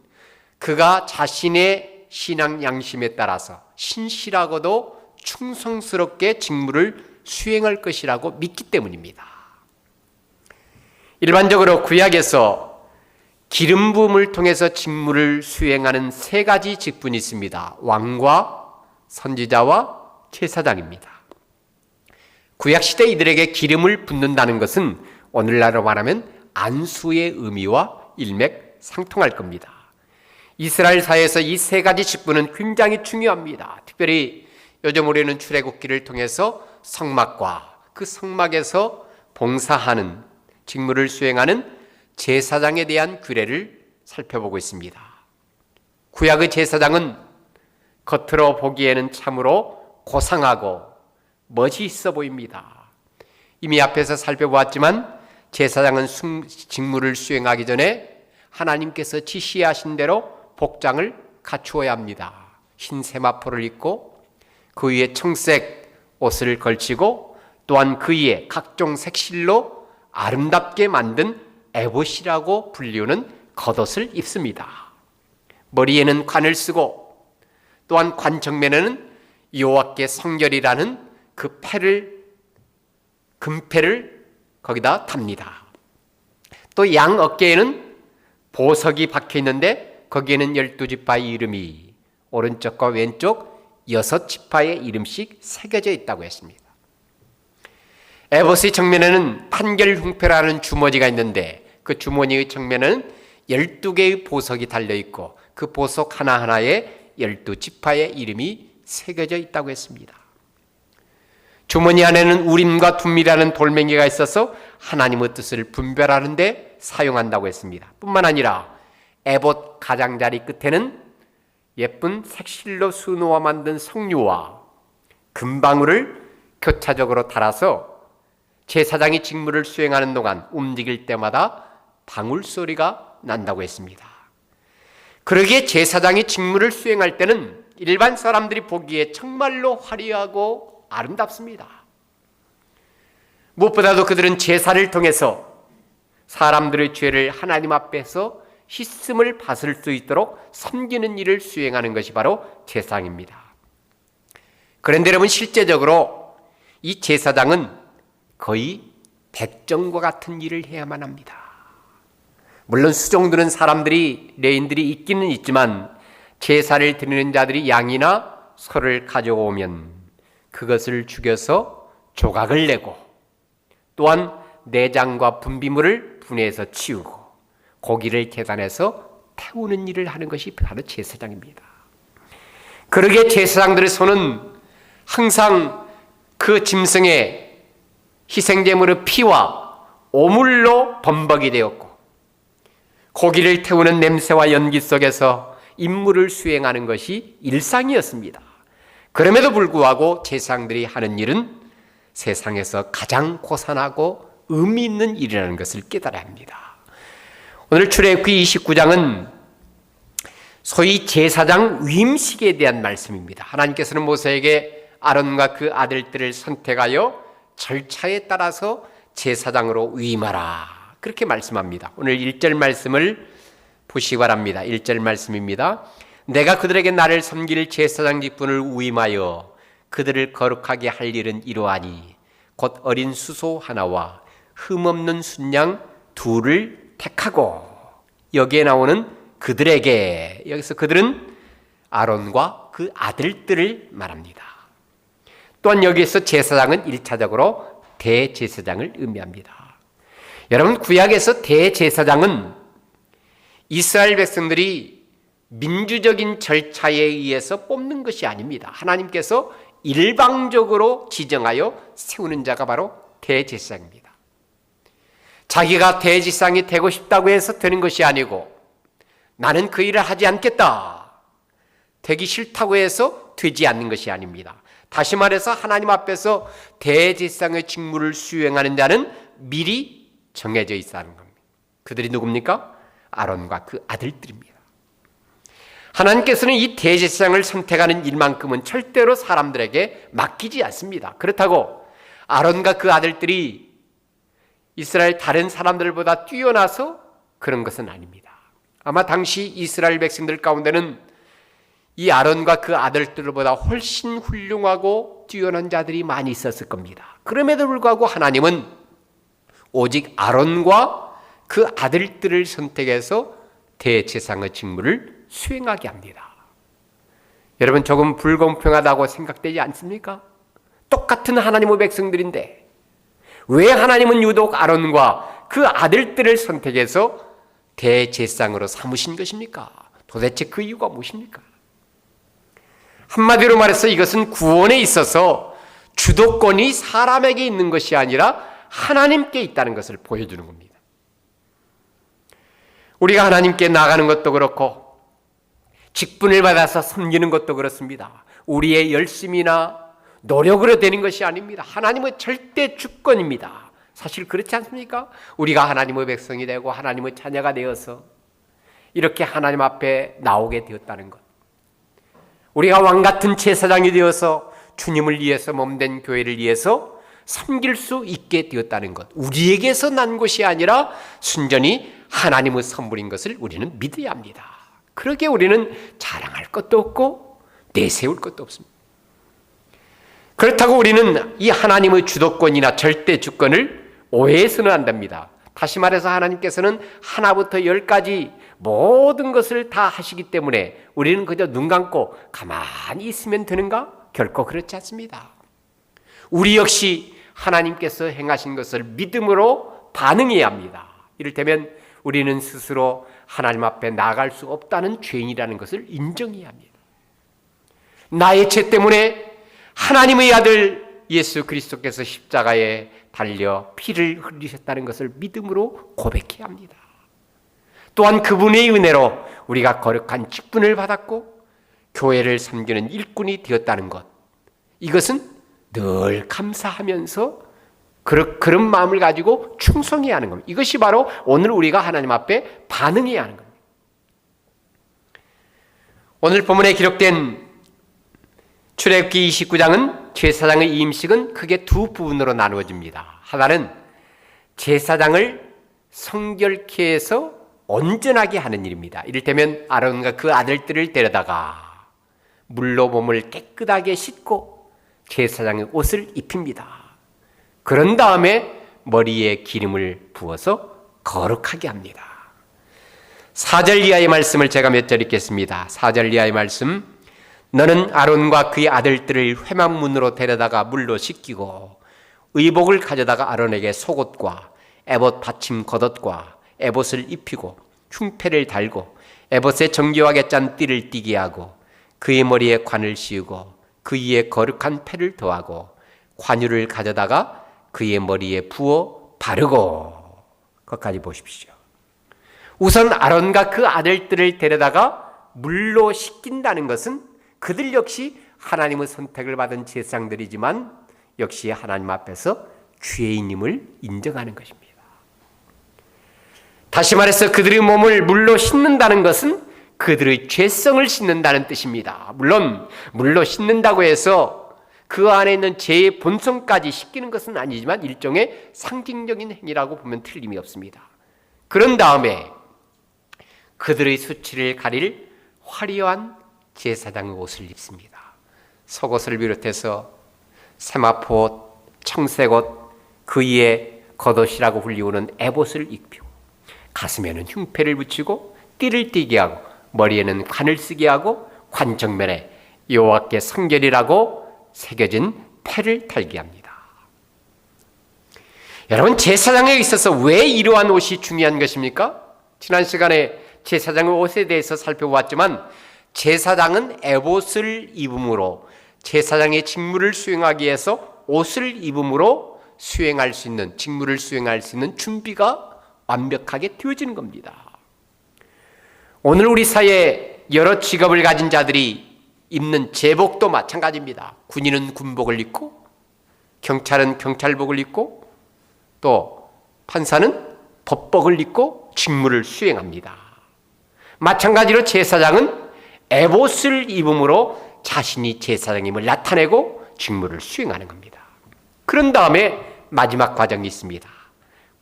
그가 자신의 신앙 양심에 따라서 신실하고도 충성스럽게 직무를 수행할 것이라고 믿기 때문입니다. 일반적으로 구약에서 기름 부음을 통해서 직무를 수행하는 세 가지 직분이 있습니다. 왕과 선지자와 제사장입니다. 구약시대 이들에게 기름을 붓는다는 것은 오늘날로 말하면 안수의 의미와 일맥상통할 겁니다. 이스라엘 사회에서 이 세 가지 직분은 굉장히 중요합니다. 특별히 요즘 우리는 출애굽기를 통해서 성막과 그 성막에서 봉사하는 직무를 수행하는 제사장에 대한 규례를 살펴보고 있습니다. 구약의 제사장은 겉으로 보기에는 참으로 고상하고 멋이 있어 보입니다. 이미 앞에서 살펴보았지만 제사장은 직무를 수행하기 전에 하나님께서 지시하신 대로 복장을 갖추어야 합니다. 흰 세마포를 입고 그 위에 청색 옷을 걸치고 또한 그 위에 각종 색실로 아름답게 만든 에봇이라고 불리우는 겉옷을 입습니다. 머리에는 관을 쓰고 또한 관 정면에는 여호와께 성결이라는 그 금패를 거기다 답니다. 또 양 어깨에는 보석이 박혀 있는데 거기에는 12지파의 이름이 오른쪽과 왼쪽 6지파의 이름씩 새겨져 있다고 했습니다. 에봇의 정면에는 판결흉패라는 주머니가 있는데 그 주머니의 정면에는 12개의 보석이 달려있고 그 보석 하나하나에 12지파의 이름이 새겨져 있다고 했습니다. 주머니 안에는 우림과 둠이라는 돌멩이가 있어서 하나님의 뜻을 분별하는 데 사용한다고 했습니다. 뿐만 아니라 에봇 가장자리 끝에는 예쁜 색실로 수놓아 만든 석류와 금방울을 교차적으로 달아서 제사장이 직무를 수행하는 동안 움직일 때마다 방울 소리가 난다고 했습니다. 그러기에 제사장이 직무를 수행할 때는 일반 사람들이 보기에 정말로 화려하고 아름답습니다. 무엇보다도 그들은 제사를 통해서 사람들의 죄를 하나님 앞에서 씻음을 받을 수 있도록 섬기는 일을 수행하는 것이 바로 제사장입니다. 그런데 여러분, 실제적으로 이 제사장은 거의 백정과 같은 일을 해야만 합니다. 물론 수종드는 사람들이, 레인들이 있기는 있지만 제사를 드리는 자들이 양이나 소를 가져오면 그것을 죽여서 조각을 내고 또한 내장과 분비물을 분해해서 치우고 고기를 계단해서 태우는 일을 하는 것이 바로 제사장입니다. 그러기에 제사장들의 손은 항상 그 짐승의 희생제물의 피와 오물로 범벅이 되었고 고기를 태우는 냄새와 연기 속에서 임무를 수행하는 것이 일상이었습니다. 그럼에도 불구하고 제사장들이 하는 일은 세상에서 가장 고상하고 의미 있는 일이라는 것을 깨달아야 합니다. 오늘 출애굽기 29장은 소위 제사장 위임식에 대한 말씀입니다. 하나님께서는 모세에게 아론과 그 아들들을 선택하여 절차에 따라서 제사장으로 위임하라 그렇게 말씀합니다. 오늘 1절 말씀을 보시기 바랍니다. 1절 말씀입니다. 내가 그들에게 나를 섬길 제사장 직분을 위임하여 그들을 거룩하게 할 일은 이러하니 곧 어린 수소 하나와 흠없는 순양 둘을 택하고, 여기에 나오는 그들에게, 여기서 그들은 아론과 그 아들들을 말합니다. 또한 여기에서 제사장은 1차적으로 대제사장을 의미합니다. 여러분, 구약에서 대제사장은 이스라엘 백성들이 민주적인 절차에 의해서 뽑는 것이 아닙니다. 하나님께서 일방적으로 지정하여 세우는 자가 바로 대제사장입니다. 자기가 대제사장이 되고 싶다고 해서 되는 것이 아니고, 나는 그 일을 하지 않겠다, 되기 싫다고 해서 되지 않는 것이 아닙니다. 다시 말해서 하나님 앞에서 대제사장의 직무를 수행하는 자는 미리 정해져 있다는 겁니다. 그들이 누굽니까? 아론과 그 아들들입니다. 하나님께서는 이 대제사장을 선택하는 일만큼은 절대로 사람들에게 맡기지 않습니다. 그렇다고 아론과 그 아들들이 이스라엘 다른 사람들보다 뛰어나서 그런 것은 아닙니다. 아마 당시 이스라엘 백성들 가운데는 이 아론과 그 아들들보다 훨씬 훌륭하고 뛰어난 자들이 많이 있었을 겁니다. 그럼에도 불구하고 하나님은 오직 아론과 그 아들들을 선택해서 대제사장의 직무를 수행하게 합니다. 여러분, 조금 불공평하다고 생각되지 않습니까? 똑같은 하나님의 백성들인데 왜 하나님은 유독 아론과 그 아들들을 선택해서 대제사장으로 삼으신 것입니까? 도대체 그 이유가 무엇입니까? 한마디로 말해서 이것은 구원에 있어서 주도권이 사람에게 있는 것이 아니라 하나님께 있다는 것을 보여주는 겁니다. 우리가 하나님께 나가는 것도 그렇고 직분을 받아서 섬기는 것도 그렇습니다. 우리의 열심이나 노력으로 되는 것이 아닙니다. 하나님의 절대 주권입니다. 사실 그렇지 않습니까? 우리가 하나님의 백성이 되고 하나님의 자녀가 되어서 이렇게 하나님 앞에 나오게 되었다는 것, 우리가 왕같은 제사장이 되어서 주님을 위해서 몸된 교회를 위해서 섬길 수 있게 되었다는 것, 우리에게서 난 것이 아니라 순전히 하나님의 선물인 것을 우리는 믿어야 합니다. 그러게 우리는 자랑할 것도 없고 내세울 것도 없습니다. 그렇다고 우리는 이 하나님의 주도권이나 절대 주권을 오해해서는 안 됩니다. 다시 말해서 하나님께서는 하나부터 10까지 모든 것을 다 하시기 때문에 우리는 그저 눈 감고 가만히 있으면 되는가? 결코 그렇지 않습니다. 우리 역시 하나님께서 행하신 것을 믿음으로 반응해야 합니다. 이를테면 우리는 스스로 하나님 앞에 나갈 수 없다는 죄인이라는 것을 인정해야 합니다. 나의 죄 때문에 하나님의 아들 예수 그리스도께서 십자가에 달려 피를 흘리셨다는 것을 믿음으로 고백해야 합니다. 또한 그분의 은혜로 우리가 거룩한 직분을 받았고 교회를 섬기는 일꾼이 되었다는 것, 이것은 늘 감사하면서 그런 마음을 가지고 충성해야 하는 겁니다. 이것이 바로 오늘 우리가 하나님 앞에 반응해야 하는 겁니다. 오늘 본문에 기록된 출애굽기 29장은 제사장의 임식은 크게 두 부분으로 나누어집니다. 하나는 제사장을 성결케 해서 온전하게 하는 일입니다. 이를테면 아론과 그 아들들을 데려다가 물로 몸을 깨끗하게 씻고 제사장의 옷을 입힙니다. 그런 다음에 머리에 기름을 부어서 거룩하게 합니다. 4절 이하의 말씀을 제가 몇 절 읽겠습니다. 4절 이하의 말씀. 너는 아론과 그의 아들들을 회막문으로 데려다가 물로 씻기고 의복을 가져다가 아론에게 속옷과 에봇 받침 겉옷과 에봇을 입히고 흉패를 달고 에봇에 정교하게 짠 띠를 띠게 하고 그의 머리에 관을 씌우고 그 위에 거룩한 패를 더하고 관유를 가져다가 그의 머리에 부어 바르고. 그것까지 보십시오. 우선 아론과 그 아들들을 데려다가 물로 씻긴다는 것은 그들 역시 하나님의 선택을 받은 제사장들이지만 역시 하나님 앞에서 죄인임을 인정하는 것입니다. 다시 말해서 그들의 몸을 물로 씻는다는 것은 그들의 죄성을 씻는다는 뜻입니다. 물론 물로 씻는다고 해서 그 안에 있는 죄의 본성까지 씻기는 것은 아니지만 일종의 상징적인 행위라고 보면 틀림이 없습니다. 그런 다음에 그들의 수치를 가릴 화려한 제사장의 옷을 입습니다. 속옷을 비롯해서 세마포옷, 청색옷, 그 위에 겉옷이라고 불리우는 에봇을 입히고 가슴에는 흉패를 붙이고 띠를 띠게 하고 머리에는 관을 쓰게 하고 관 정면에 여호와께 성결이라고 새겨진 패를 달게 합니다. 여러분, 제사장에 있어서 왜 이러한 옷이 중요한 것입니까? 지난 시간에 제사장의 옷에 대해서 살펴보았지만 제사장은 에봇을 입음으로 제사장의 직무를 수행하기 위해서 옷을 입음으로 수행할 수 있는, 직무를 수행할 수 있는 준비가 완벽하게 되어지는 겁니다. 오늘 우리 사회에 여러 직업을 가진 자들이 입는 제복도 마찬가지입니다. 군인은 군복을 입고, 경찰은 경찰복을 입고, 또 판사는 법복을 입고 직무를 수행합니다. 마찬가지로 제사장은 에봇을 입음으로 자신이 제사장임을 나타내고 직무를 수행하는 겁니다. 그런 다음에 마지막 과정이 있습니다.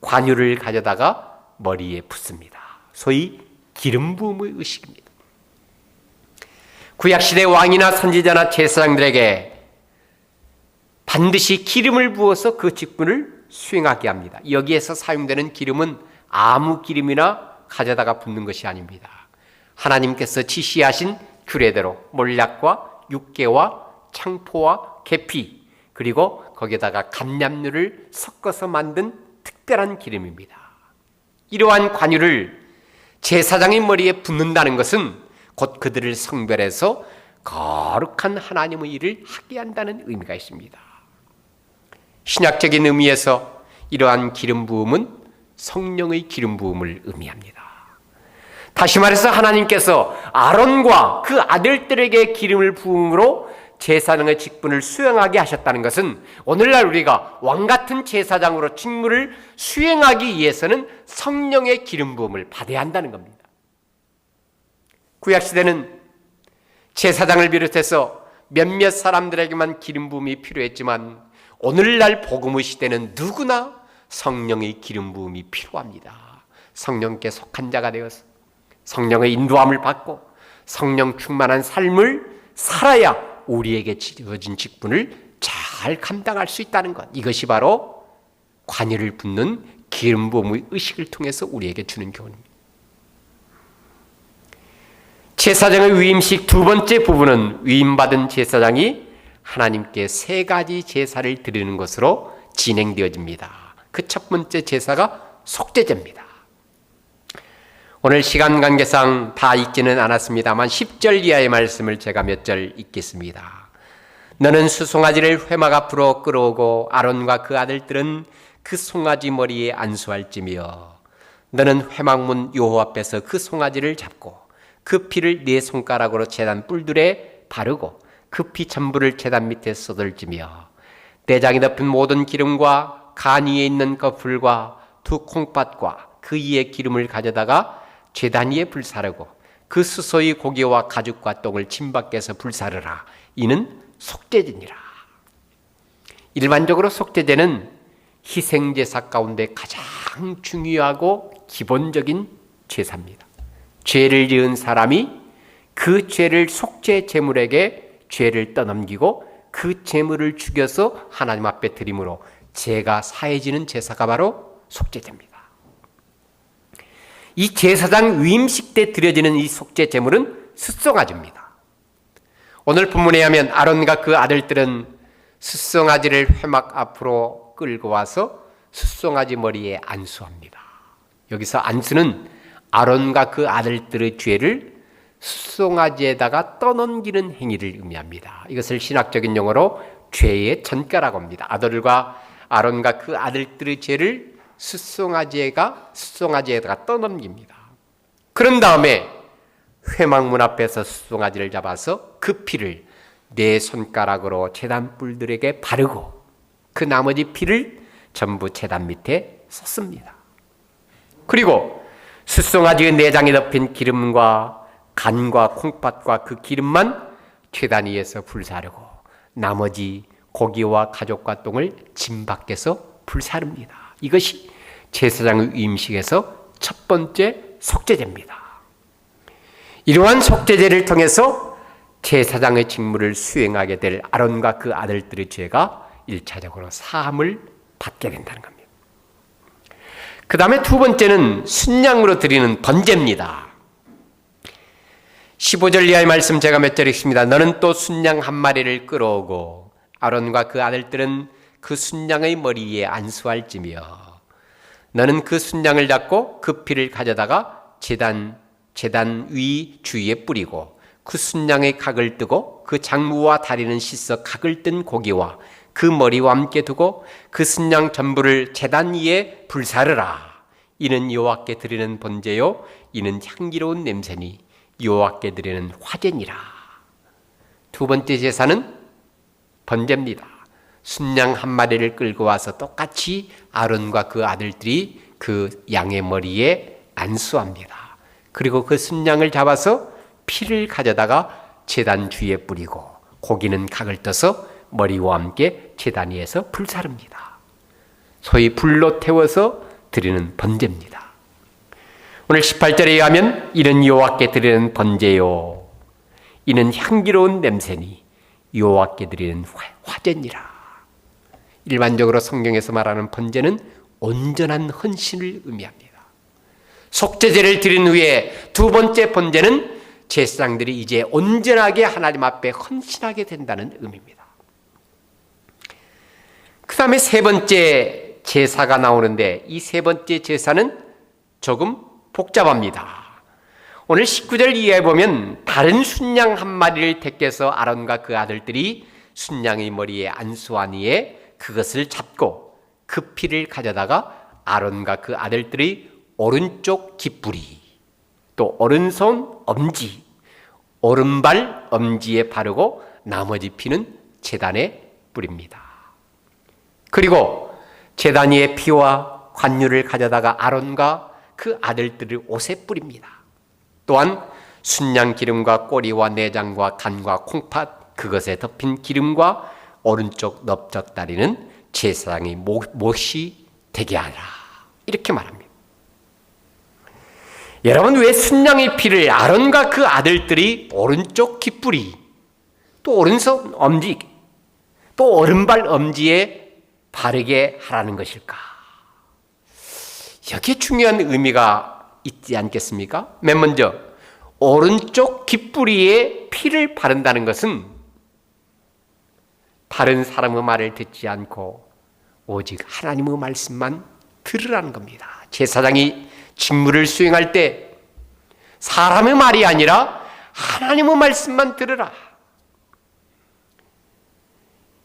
관유를 가져다가 머리에 붓습니다. 소위 기름 부음의 의식입니다. 구약시대 왕이나 선지자나 제사장들에게 반드시 기름을 부어서 그 직분을 수행하게 합니다. 여기에서 사용되는 기름은 아무 기름이나 가져다가 붓는 것이 아닙니다. 하나님께서 지시하신 규례대로 몰약과 육개와 창포와 계피, 그리고 거기에다가 감람류를 섞어서 만든 특별한 기름입니다. 이러한 관유를 제사장의 머리에 붓는다는 것은 곧 그들을 성별해서 거룩한 하나님의 일을 하게 한다는 의미가 있습니다. 신약적인 의미에서 이러한 기름 부음은 성령의 기름 부음을 의미합니다. 다시 말해서 하나님께서 아론과 그 아들들에게 기름을 부음으로 제사장의 직분을 수행하게 하셨다는 것은 오늘날 우리가 왕같은 제사장으로 직무를 수행하기 위해서는 성령의 기름 부음을 받아야 한다는 겁니다. 구약시대는 제사장을 비롯해서 몇몇 사람들에게만 기름 부음이 필요했지만 오늘날 복음의 시대는 누구나 성령의 기름 부음이 필요합니다. 성령께 속한 자가 되어서 성령의 인도함을 받고 성령 충만한 삶을 살아야 우리에게 주어진 직분을 잘 감당할 수 있다는 것, 이것이 바로 관유를 붓는 기름 부음의 의식을 통해서 우리에게 주는 교훈입니다. 제사장의 위임식 두 번째 부분은 위임받은 제사장이 하나님께 세 가지 제사를 드리는 것으로 진행되어집니다. 그 첫 번째 제사가 속죄제입니다. 오늘 시간 관계상 다 읽지는 않았습니다만 10절 이하의 말씀을 제가 몇 절 읽겠습니다. 너는 수송아지를 회막 앞으로 끌어오고 아론과 그 아들들은 그 송아지 머리에 안수할지며 너는 회막문 여호와 앞에서 그 송아지를 잡고 그 피를 네 손가락으로 제단 뿔들에 바르고 그 피 전부를 제단 밑에 쏟을지며 내장이 덮인 모든 기름과 간 위에 있는 거풀과 두 콩팥과 그 위에 기름을 가져다가 제단 위에 불사르고 그 수소의 고기와 가죽과 똥을 진 밖에서 불사르라. 이는 속죄제니라. 일반적으로 속죄제는 희생제사 가운데 가장 중요하고 기본적인 제사입니다. 죄를 지은 사람이 그 죄를 속죄 제물에게 죄를 떠넘기고 그 제물을 죽여서 하나님 앞에 드림으로 죄가 사해지는 제사가 바로 속죄제입니다. 이 제사장 위임식 때 드려지는 이 속죄 제물은 숫송아지입니다. 오늘 본문에 하면 아론과 그 아들들은 숫송아지를 회막 앞으로 끌고 와서 숫송아지 머리에 안수합니다. 여기서 안수는 아론과 그 아들들의 죄를 숫송아지에다가 떠넘기는 행위를 의미합니다. 이것을 신학적인 용어로 죄의 전가라고 합니다. 아론과 그 아들들의 죄를 숫송아지에다가 떠넘깁니다. 그런 다음에 회막문 앞에서 숫송아지를 잡아서 그 피를 네 손가락으로 제단 뿔들에게 바르고 그 나머지 피를 전부 제단 밑에 쏟습니다. 그리고 숫송아지의 내장에 덮인 기름과 간과 콩팥과 그 기름만 제단 위에서 불사르고 나머지 고기와 가죽과 똥을 진 밖에서 불사릅니다. 이것이 제사장의 위임식에서 첫 번째 속죄제입니다. 이러한 속죄제를 통해서 제사장의 직무를 수행하게 될 아론과 그 아들들의 죄가 1차적으로 사함을 받게 된다는 겁니다. 그 다음에 두 번째는 순양으로 드리는 번제입니다. 15절 이하의 말씀 제가 몇 절 읽습니다. 너는 또 순양 한 마리를 끌어오고 아론과 그 아들들은 그 순양의 머리 위에 안수할지며 너는 그 순양을 잡고 그 피를 가져다가 제단 위 주위에 뿌리고 그 순양의 각을 뜨고 그 장무와 다리는 씻어 각을 뜬 고기와 그 머리와 함께 두고 그 순양 전부를 제단 위에 불사르라. 이는 여호와께 드리는 번제요 이는 향기로운 냄새니 여호와께 드리는 화제니라. 두 번째 제사는 번제입니다. 순양 한 마리를 끌고 와서 똑같이 아론과 그 아들들이 그 양의 머리에 안수합니다. 그리고 그 순양을 잡아서 피를 가져다가 제단 주위에 뿌리고 고기는 각을 떠서 머리와 함께 제단 위에서 불사릅니다. 소위 불로 태워서 드리는 번제입니다. 오늘 18절에 의하면 이는 여호와께 드리는 번제요 이는 향기로운 냄새니 여호와께 드리는 화제니라. 일반적으로 성경에서 말하는 번제는 온전한 헌신을 의미합니다. 속죄제를 드린 후에 두 번째 번제는 제사장들이 이제 온전하게 하나님 앞에 헌신하게 된다는 의미입니다. 그 다음에 세 번째 제사가 나오는데 이 세 번째 제사는 조금 복잡합니다. 오늘 19절 이하에 보면 다른 순양 한 마리를 택해서 아론과 그 아들들이 순양의 머리에 안수한 후에 그것을 잡고 그 피를 가져다가 아론과 그 아들들의 오른쪽 깃뿌리 또 오른손 엄지 오른발 엄지에 바르고 나머지 피는 제단에 뿌립니다. 그리고 제단 위에 피와 관유를 가져다가 아론과 그 아들들의 옷에 뿌립니다. 또한 순양 기름과 꼬리와 내장과 간과 콩팥 그것에 덮인 기름과 오른쪽 넓적다리는 제사장의 못이 되게 하라. 이렇게 말합니다. 여러분, 왜 순양의 피를 아론과 그 아들들이 오른쪽 깃뿌리 또 오른손 엄지 또 오른발 엄지에 바르게 하라는 것일까? 여기에 중요한 의미가 있지 않겠습니까? 맨 먼저 오른쪽 깃뿌리에 피를 바른다는 것은 다른 사람의 말을 듣지 않고 오직 하나님의 말씀만 들으라는 겁니다. 제사장이 직무를 수행할 때 사람의 말이 아니라 하나님의 말씀만 들으라.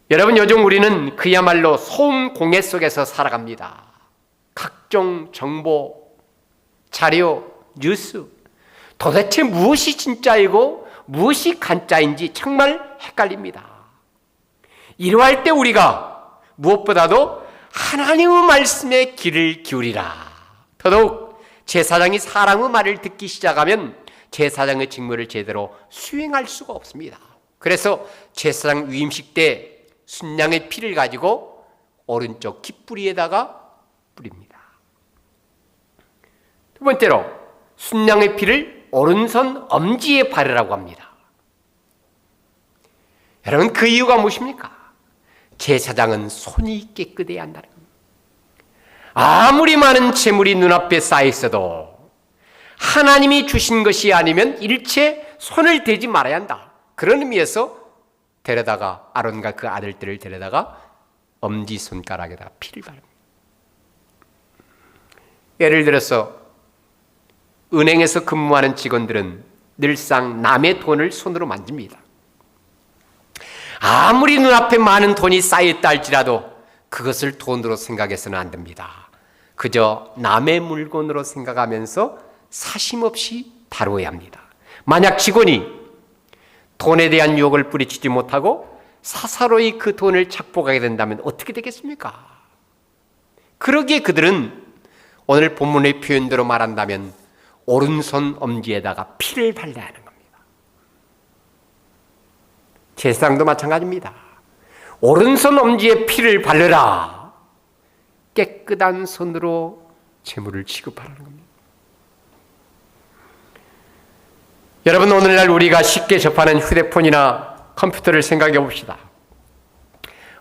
여러분, 요즘 우리는 그야말로 소음 공해 속에서 살아갑니다. 각종 정보, 자료, 뉴스, 도대체 무엇이 진짜이고 무엇이 가짜인지 정말 헷갈립니다. 이러할 때 우리가 무엇보다도 하나님의 말씀에 귀를 기울이라. 더더욱 제사장이 사람의 말을 듣기 시작하면 제사장의 직무를 제대로 수행할 수가 없습니다. 그래서 제사장 위임식 때 순양의 피를 가지고 오른쪽 깃뿌리에다가 뿌립니다. 두 번째로 순양의 피를 오른손 엄지에 바르라고 합니다. 여러분, 그 이유가 무엇입니까? 제사장은 손이 깨끗해야 한다는 겁니다. 아무리 많은 재물이 눈앞에 쌓여 있어도 하나님이 주신 것이 아니면 일체 손을 대지 말아야 한다. 그런 의미에서 데려다가 아론과 그 아들들을 데려다가 엄지손가락에다가 피를 바릅니다. 예를 들어서 은행에서 근무하는 직원들은 늘상 남의 돈을 손으로 만집니다. 아무리 눈앞에 많은 돈이 쌓여있다 할지라도 그것을 돈으로 생각해서는 안 됩니다. 그저 남의 물건으로 생각하면서 사심없이 다루어야 합니다. 만약 직원이 돈에 대한 유혹을 뿌리치지 못하고 사사로이 그 돈을 착복하게 된다면 어떻게 되겠습니까? 그러기에 그들은 오늘 본문의 표현대로 말한다면 오른손 엄지에다가 피를 발라야 하는 겁니다. 제사장도 마찬가지입니다. 오른손 엄지에 피를 바르라. 깨끗한 손으로 재물을 취급하라는 겁니다. 여러분, 오늘날 우리가 쉽게 접하는 휴대폰이나 컴퓨터를 생각해 봅시다.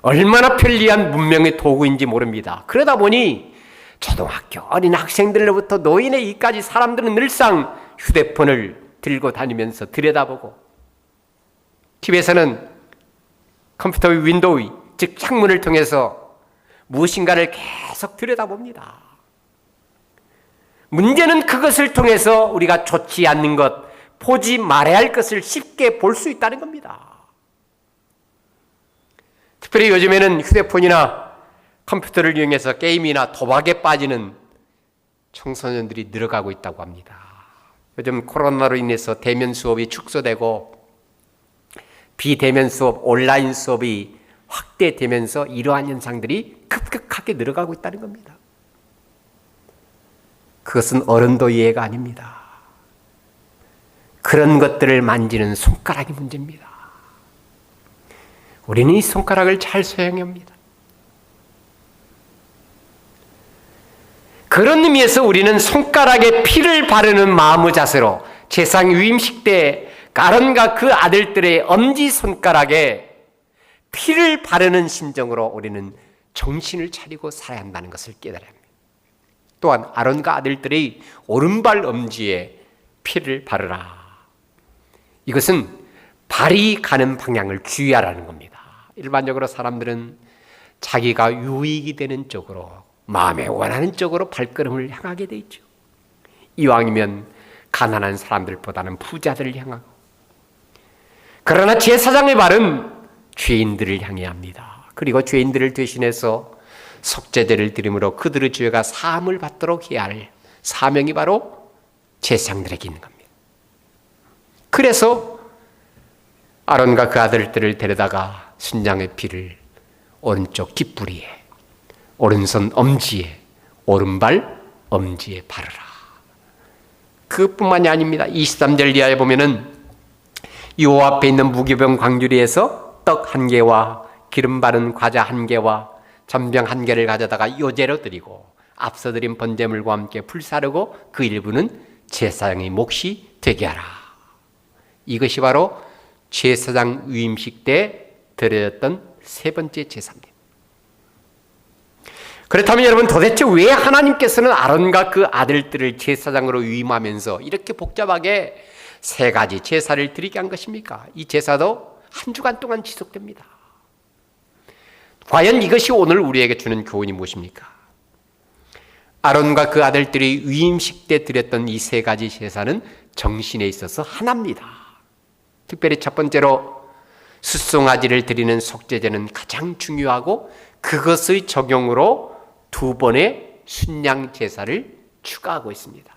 얼마나 편리한 문명의 도구인지 모릅니다. 그러다 보니 초등학교 어린 학생들로부터 노인의 이까지 사람들은 늘상 휴대폰을 들고 다니면서 들여다보고, 집에서는 컴퓨터의 윈도우, 즉 창문을 통해서 무엇인가를 계속 들여다봅니다. 문제는 그것을 통해서 우리가 좋지 않는 것, 보지 말아야 할 것을 쉽게 볼 수 있다는 겁니다. 특별히 요즘에는 휴대폰이나 컴퓨터를 이용해서 게임이나 도박에 빠지는 청소년들이 늘어가고 있다고 합니다. 요즘 코로나로 인해서 대면 수업이 축소되고 비대면 수업, 온라인 수업이 확대되면서 이러한 현상들이 급격하게 늘어가고 있다는 겁니다. 그것은 어른도 이해가 아닙니다. 그런 것들을 만지는 손가락이 문제입니다. 우리는 이 손가락을 잘 사용해야 합니다. 그런 의미에서 우리는 손가락에 피를 바르는 마음의 자세로 제상 위임식 때 아론과 그 아들들의 엄지손가락에 피를 바르는 심정으로 우리는 정신을 차리고 살아야 한다는 것을 깨달아야 합니다. 또한 아론과 아들들의 오른발 엄지에 피를 바르라. 이것은 발이 가는 방향을 주의하라는 겁니다. 일반적으로 사람들은 자기가 유익이 되는 쪽으로, 마음에 원하는 쪽으로 발걸음을 향하게 돼 있죠. 이왕이면 가난한 사람들보다는 부자들을 향하고, 그러나 제사장의 발은 죄인들을 향해야 합니다. 그리고 죄인들을 대신해서 속죄제를 드림으로 그들의 죄가 사함을 받도록 해야 할 사명이 바로 제사장들에게 있는 겁니다. 그래서 아론과 그 아들들을 데려다가 순양의 피를 오른쪽 깃뿌리에, 오른손 엄지에, 오른발 엄지에 바르라. 그뿐만이 아닙니다. 23절 이하에 보면은 요 앞에 있는 무교병 광주리에서 떡 1개와 기름 바른 과자 1개와 전병 1개를 가져다가 요제로 드리고 앞서 드린 번제물과 함께 불사르고 그 일부는 제사장의 몫이 되게 하라. 이것이 바로 제사장 위임식 때 드려졌던 세 번째 제사입니다. 그렇다면 여러분, 도대체 왜 하나님께서는 아론과 그 아들들을 제사장으로 위임하면서 이렇게 복잡하게 세 가지 제사를 드리게 한 것입니까? 이 제사도 한 주간 동안 지속됩니다. 과연 이것이 오늘 우리에게 주는 교훈이 무엇입니까? 아론과 그 아들들이 위임식 때 드렸던 이 세 가지 제사는 정신에 있어서 하나입니다. 특별히 첫 번째로 숫송아지를 드리는 속죄제는 가장 중요하고 그것의 적용으로 2번의 순양 제사를 추가하고 있습니다.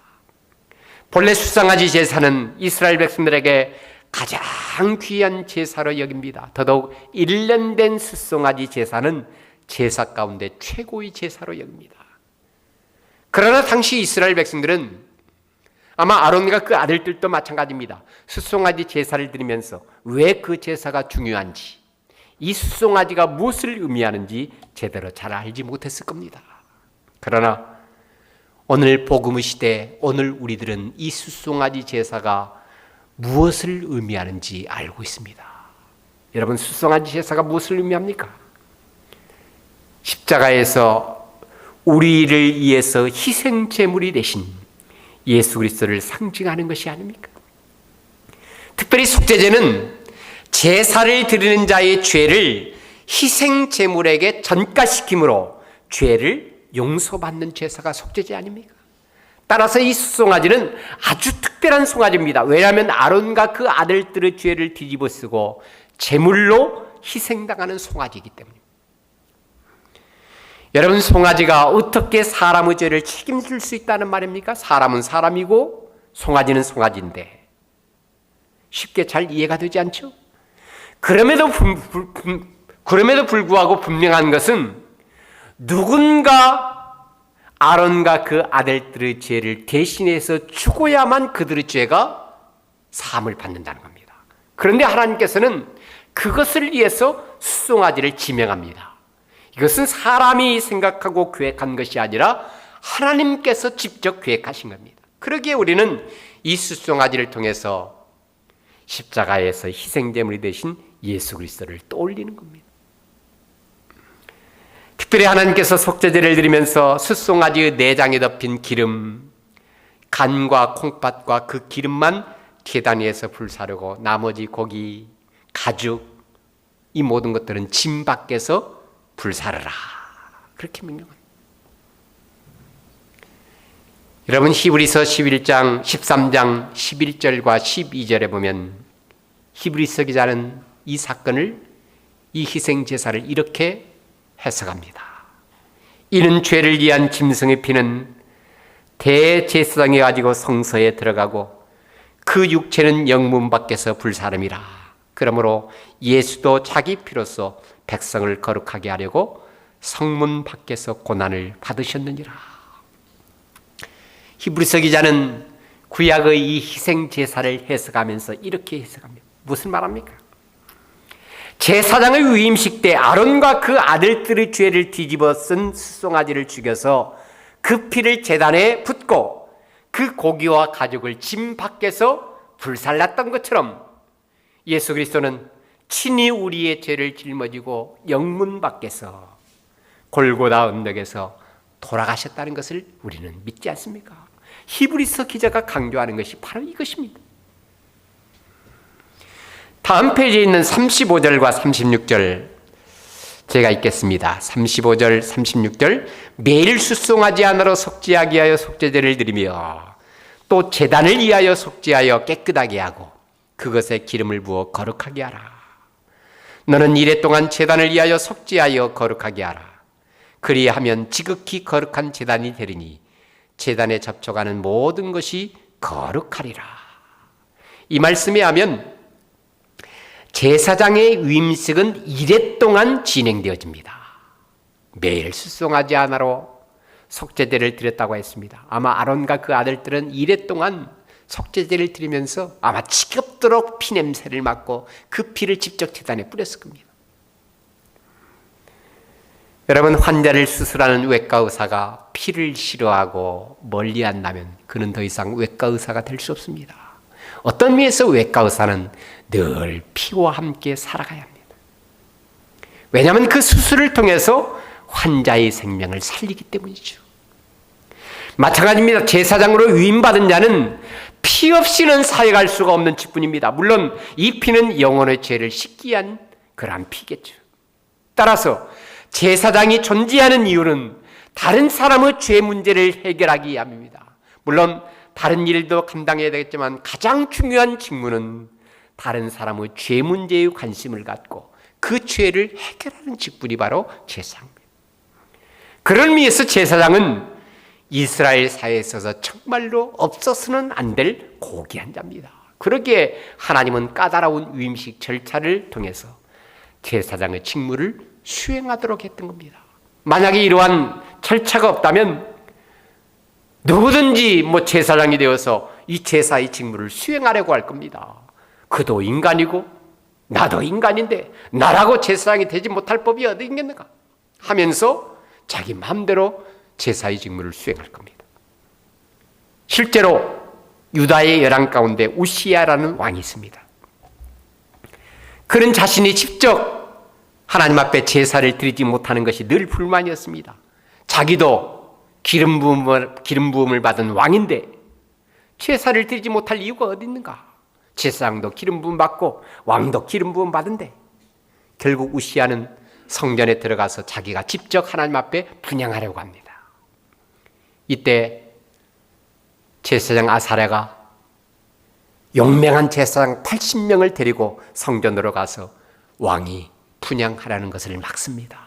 본래 숫송아지 제사는 이스라엘 백성들에게 가장 귀한 제사로 여깁니다. 더더욱 1년 된 숫송아지 제사는 제사 가운데 최고의 제사로 여깁니다. 그러나 당시 이스라엘 백성들은, 아마 아론과 그 아들들도 마찬가지입니다, 숫송아지 제사를 드리면서 왜 그 제사가 중요한지, 이 숫송아지가 무엇을 의미하는지 제대로 잘 알지 못했을 겁니다. 그러나 오늘 복음의 시대, 오늘 우리들은 이 숫송아지 제사가 무엇을 의미하는지 알고 있습니다. 여러분, 숫송아지 제사가 무엇을 의미합니까? 십자가에서 우리를 위해서 희생 제물이 되신 예수 그리스도를 상징하는 것이 아닙니까? 특별히 속죄제는 제사를 드리는 자의 죄를 희생 제물에게 전가시킴으로 죄를 용서받는 제사가 속죄제 아닙니까? 따라서 이 숫송아지는 아주 특별한 송아지입니다. 왜냐하면 아론과 그 아들들의 죄를 뒤집어 쓰고 제물로 희생당하는 송아지이기 때문입니다. 여러분, 송아지가 어떻게 사람의 죄를 책임질 수 있다는 말입니까? 사람은 사람이고 송아지는 송아지인데 쉽게 잘 이해가 되지 않죠? 그럼에도 불구하고 분명한 것은 누군가 아론과 그 아들들의 죄를 대신해서 죽어야만 그들의 죄가 사함을 받는다는 겁니다. 그런데 하나님께서는 그것을 위해서 숫송아지를 지명합니다. 이것은 사람이 생각하고 계획한 것이 아니라 하나님께서 직접 계획하신 겁니다. 그러기에 우리는 이 숫송아지를 통해서 십자가에서 희생제물이 되신 예수 그리스도를 떠올리는 겁니다. 특별히 하나님께서 속죄제를 드리면서 숫송아지의 내장에 덮인 기름, 간과 콩팥과 그 기름만 제단 위에서 불사르고 나머지 고기, 가죽, 이 모든 것들은 짐 밖에서 불사르라, 그렇게 명령합니다. 여러분, 히브리서 11장, 13장 11절과 12절에 보면 히브리서 기자는 이 사건을, 이 희생제사를 이렇게 해석합니다. 이는 죄를 위한 짐승의 피는 대제사장이 가지고 성소에 들어가고 그 육체는 영문 밖에서 불사름이라. 그러므로 예수도 자기 피로써 백성을 거룩하게 하려고 성문 밖에서 고난을 받으셨느니라. 히브리서 기자는 구약의 이 희생제사를 해석하면서 이렇게 해석합니다. 무슨 말합니까? 제사장의 위임식 때 아론과 그 아들들의 죄를 뒤집어 쓴 숫송아지를 죽여서 그 피를 제단에 붓고 그 고기와 가죽을 짐 밖에서 불살랐던 것처럼 예수 그리스도는 친히 우리의 죄를 짊어지고 영문 밖에서 골고다 언덕에서 돌아가셨다는 것을 우리는 믿지 않습니까? 히브리서 기자가 강조하는 것이 바로 이것입니다. 다음 페이지에 있는 35절과 36절 제가 읽겠습니다. 35절, 36절. 매일 숫송아지 하나로 속죄하게 하여 속죄제를 드리며 또 제단을 위하여 속죄하여 깨끗하게 하고 그것에 기름을 부어 거룩하게 하라. 너는 이래 동안 제단을 위하여 속죄하여 거룩하게 하라. 그리하면 지극히 거룩한 제단이 되리니 제단에 접촉하는 모든 것이 거룩하리라. 이 말씀에 하면 제사장의 위임식은 이래 동안 진행되어집니다. 매일 숫송아지 하나로 속죄제를 드렸다고 했습니다. 아마 아론과 그 아들들은 이래 동안 속죄제를 드리면서 아마 지겹도록 피냄새를 맡고 그 피를 직접 제단에 뿌렸을 겁니다. 여러분, 환자를 수술하는 외과 의사가 피를 싫어하고 멀리한다면 그는 더 이상 외과 의사가 될 수 없습니다. 어떤 면에서 외과 의사는 늘 피와 함께 살아가야 합니다. 왜냐하면 그 수술을 통해서 환자의 생명을 살리기 때문이죠. 마찬가지입니다. 제사장으로 위임받은 자는 피 없이는 사역할 수가 없는 직분입니다. 물론 이 피는 영혼의 죄를 씻기 위한 그러한 피겠죠. 따라서 제사장이 존재하는 이유는 다른 사람의 죄 문제를 해결하기 위함입니다. 물론 다른 일도 감당해야 되겠지만 가장 중요한 직무는 다른 사람의 죄 문제에 관심을 갖고 그 죄를 해결하는 직분이 바로 제사장입니다. 그런 의미에서 제사장은 이스라엘 사회에 있어서 정말로 없어서는 안 될 고귀한 자입니다. 그러기에 하나님은 까다로운 위임식 절차를 통해서 제사장의 직무를 수행하도록 했던 겁니다. 만약에 이러한 절차가 없다면 누구든지 제사장이 되어서 이 제사의 직무를 수행하려고 할 겁니다. 그도 인간이고 나도 인간인데 나라고 제사장이 되지 못할 법이 어디 있겠는가 하면서 자기 마음대로 제사의 직무를 수행할 겁니다. 실제로 유다의 열왕 가운데 우시야라는 왕이 있습니다. 그는 자신이 직접 하나님 앞에 제사를 드리지 못하는 것이 늘 불만이었습니다. 자기도 기름 부음을 받은 왕인데 제사를 드리지 못할 이유가 어디 있는가? 제사장도 기름 부음 받고 왕도 기름 부음 받은데 결국 우시야는 성전에 들어가서 자기가 직접 하나님 앞에 분향하려고 합니다. 이때 제사장 아사랴가 용맹한 제사장 80명을 데리고 성전으로 가서 왕이 분향하라는 것을 막습니다.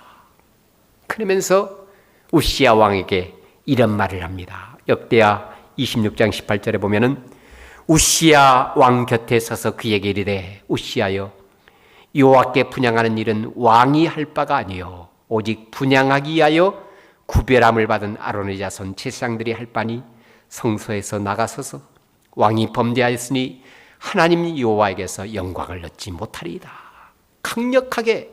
그러면서 우시야 왕에게 이런 말을 합니다. 역대하 26장 18절에 보면은 우시야 왕 곁에 서서 그에게 이르되 우시야여 여호와께 분향하는 일은 왕이 할 바가 아니요 오직 분향하기 위하여 구별함을 받은 아론의 자손 제사장들이 할 바니 성소에서 나가서서 왕이 범죄하였으니 하나님 여호와에게서 영광을 얻지 못하리이다. 강력하게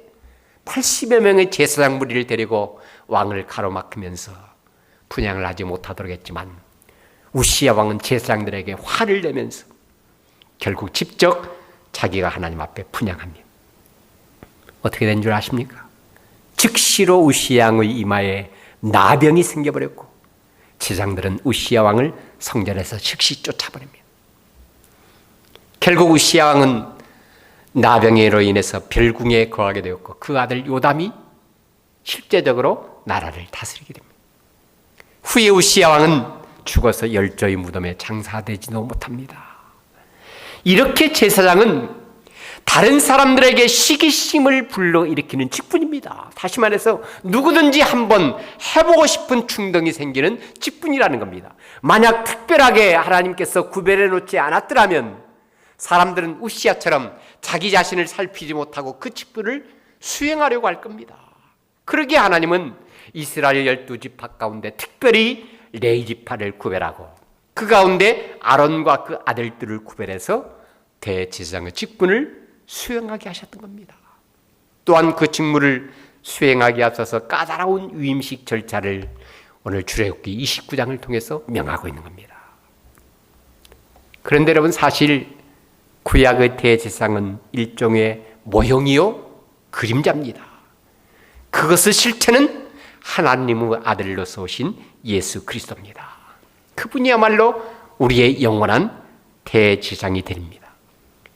80여 명의 제사장 무리를 데리고 왕을 가로막으면서 분향을 하지 못하도록 했지만 우시야 왕은 제사장들에게 화를 내면서 결국 직접 자기가 하나님 앞에 분향합니다. 어떻게 된 줄 아십니까? 즉시로 우시야 왕의 이마에 나병이 생겨버렸고 제장들은 우시야 왕을 성전에서 즉시 쫓아버립니다. 결국 우시야 왕은 나병으로 인해서 별궁에 거하게 되었고 그 아들 요담이 실제적으로 나라를 다스리게 됩니다. 후에 우시야 왕은 죽어서 열조의 무덤에 장사되지도 못합니다. 이렇게 제사장은 다른 사람들에게 시기심을 불러일으키는 직분입니다. 다시 말해서 누구든지 한번 해보고 싶은 충동이 생기는 직분이라는 겁니다. 만약 특별하게 하나님께서 구별해 놓지 않았더라면 사람들은 우시야처럼 자기 자신을 살피지 못하고 그 직분을 수행하려고 할 겁니다. 그러기에 하나님은 이스라엘 12지파 가운데 특별히 레위지파를 구별하고 그 가운데 아론과 그 아들들을 구별해서 대제사장의 직분을 수행하게 하셨던 겁니다. 또한 그 직무를 수행하기 앞서서 까다로운 위임식 절차를 오늘 출애굽기 29장을 통해서 명하고 있는 겁니다. 그런데 여러분, 사실 구약의 대제사장은 일종의 모형이요 그림자입니다. 그것의 실체는 하나님의 아들로서 오신 예수 그리스도입니다. 그분이야말로 우리의 영원한 대제사장이 됩니다.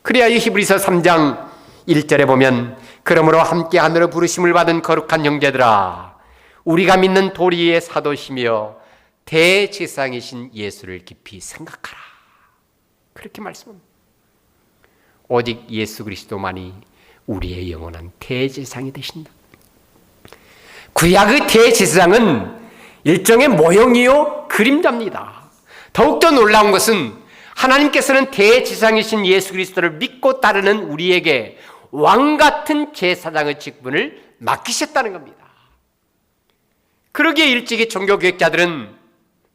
그래야 히브리서 3장 1절에 보면 그러므로 함께 하늘로 부르심을 받은 거룩한 형제들아 우리가 믿는 도리의 사도시며 대제사장이신 예수를 깊이 생각하라. 그렇게 말씀합니다. 오직 예수 그리스도만이 우리의 영원한 대제사장이 되신다. 구약의 대제사장은 일종의 모형이요 그림자입니다. 더욱더 놀라운 것은 하나님께서는 대제사장이신 예수 그리스도를 믿고 따르는 우리에게 왕같은 제사장의 직분을 맡기셨다는 겁니다. 그러기에 일찍이 종교개혁자들은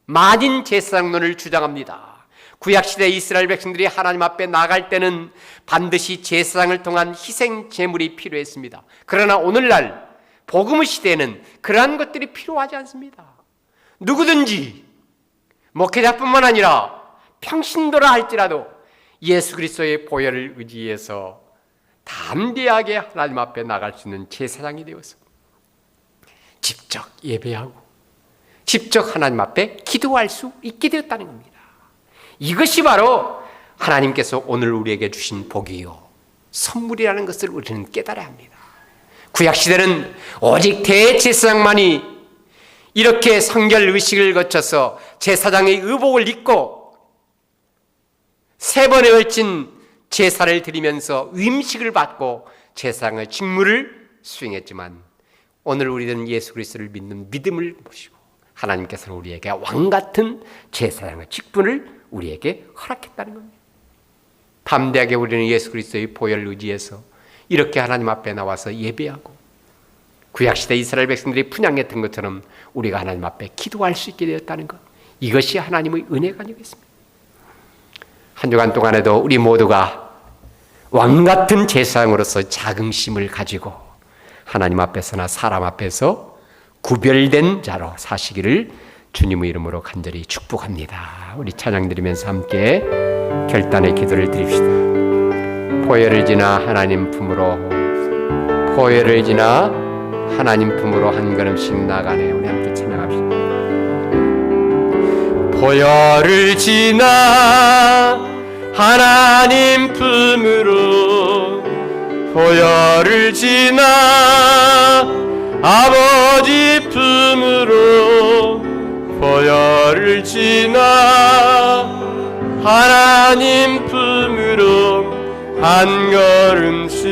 만인 제사장론을 주장합니다. 구약시대 이스라엘 백성들이 하나님 앞에 나갈 때는 반드시 제사장을 통한 희생 제물이 필요했습니다. 그러나 오늘날 복음의 시대에는 그러한 것들이 필요하지 않습니다. 누구든지 목회자뿐만 아니라 평신도라 할지라도 예수 그리스도의 보혈을 의지해서 담대하게 하나님 앞에 나갈 수 있는 제사장이 되어서 직접 예배하고 직접 하나님 앞에 기도할 수 있게 되었다는 겁니다. 이것이 바로 하나님께서 오늘 우리에게 주신 복이요 선물이라는 것을 우리는 깨달아야 합니다. 구약시대는 오직 대제사장만이 이렇게 성결 의식을 거쳐서 제사장의 의복을 입고 3번에 걸친 제사를 드리면서 위임식을 받고 제사장의 직무를 수행했지만 오늘 우리는 예수 그리스도를 믿는 믿음을 보시고 하나님께서는 우리에게 왕같은 제사장의 직분을 우리에게 허락했다는 겁니다. 담대하게 우리는 예수 그리스도의 보혈을 의지해서 이렇게 하나님 앞에 나와서 예배하고 구약시대 이스라엘 백성들이 분향했던 것처럼 우리가 하나님 앞에 기도할 수 있게 되었다는 것, 이것이 하나님의 은혜가 아니겠습니까? 한 주간 동안에도 우리 모두가 왕같은 제사장으로서 자긍심을 가지고 하나님 앞에서나 사람 앞에서 구별된 자로 사시기를 주님의 이름으로 간절히 축복합니다. 우리 찬양 드리면서 함께 결단의 기도를 드립시다. 보혈을 지나 하나님 품으로, 보혈을 지나 하나님 품으로 한 걸음씩 나가네. 우리 함께 찬양합시다. 보혈을 지나 하나님 품으로, 보혈을 지나 아버지 품으로, 보혈을 지나 하나님 품으로 한 걸음씩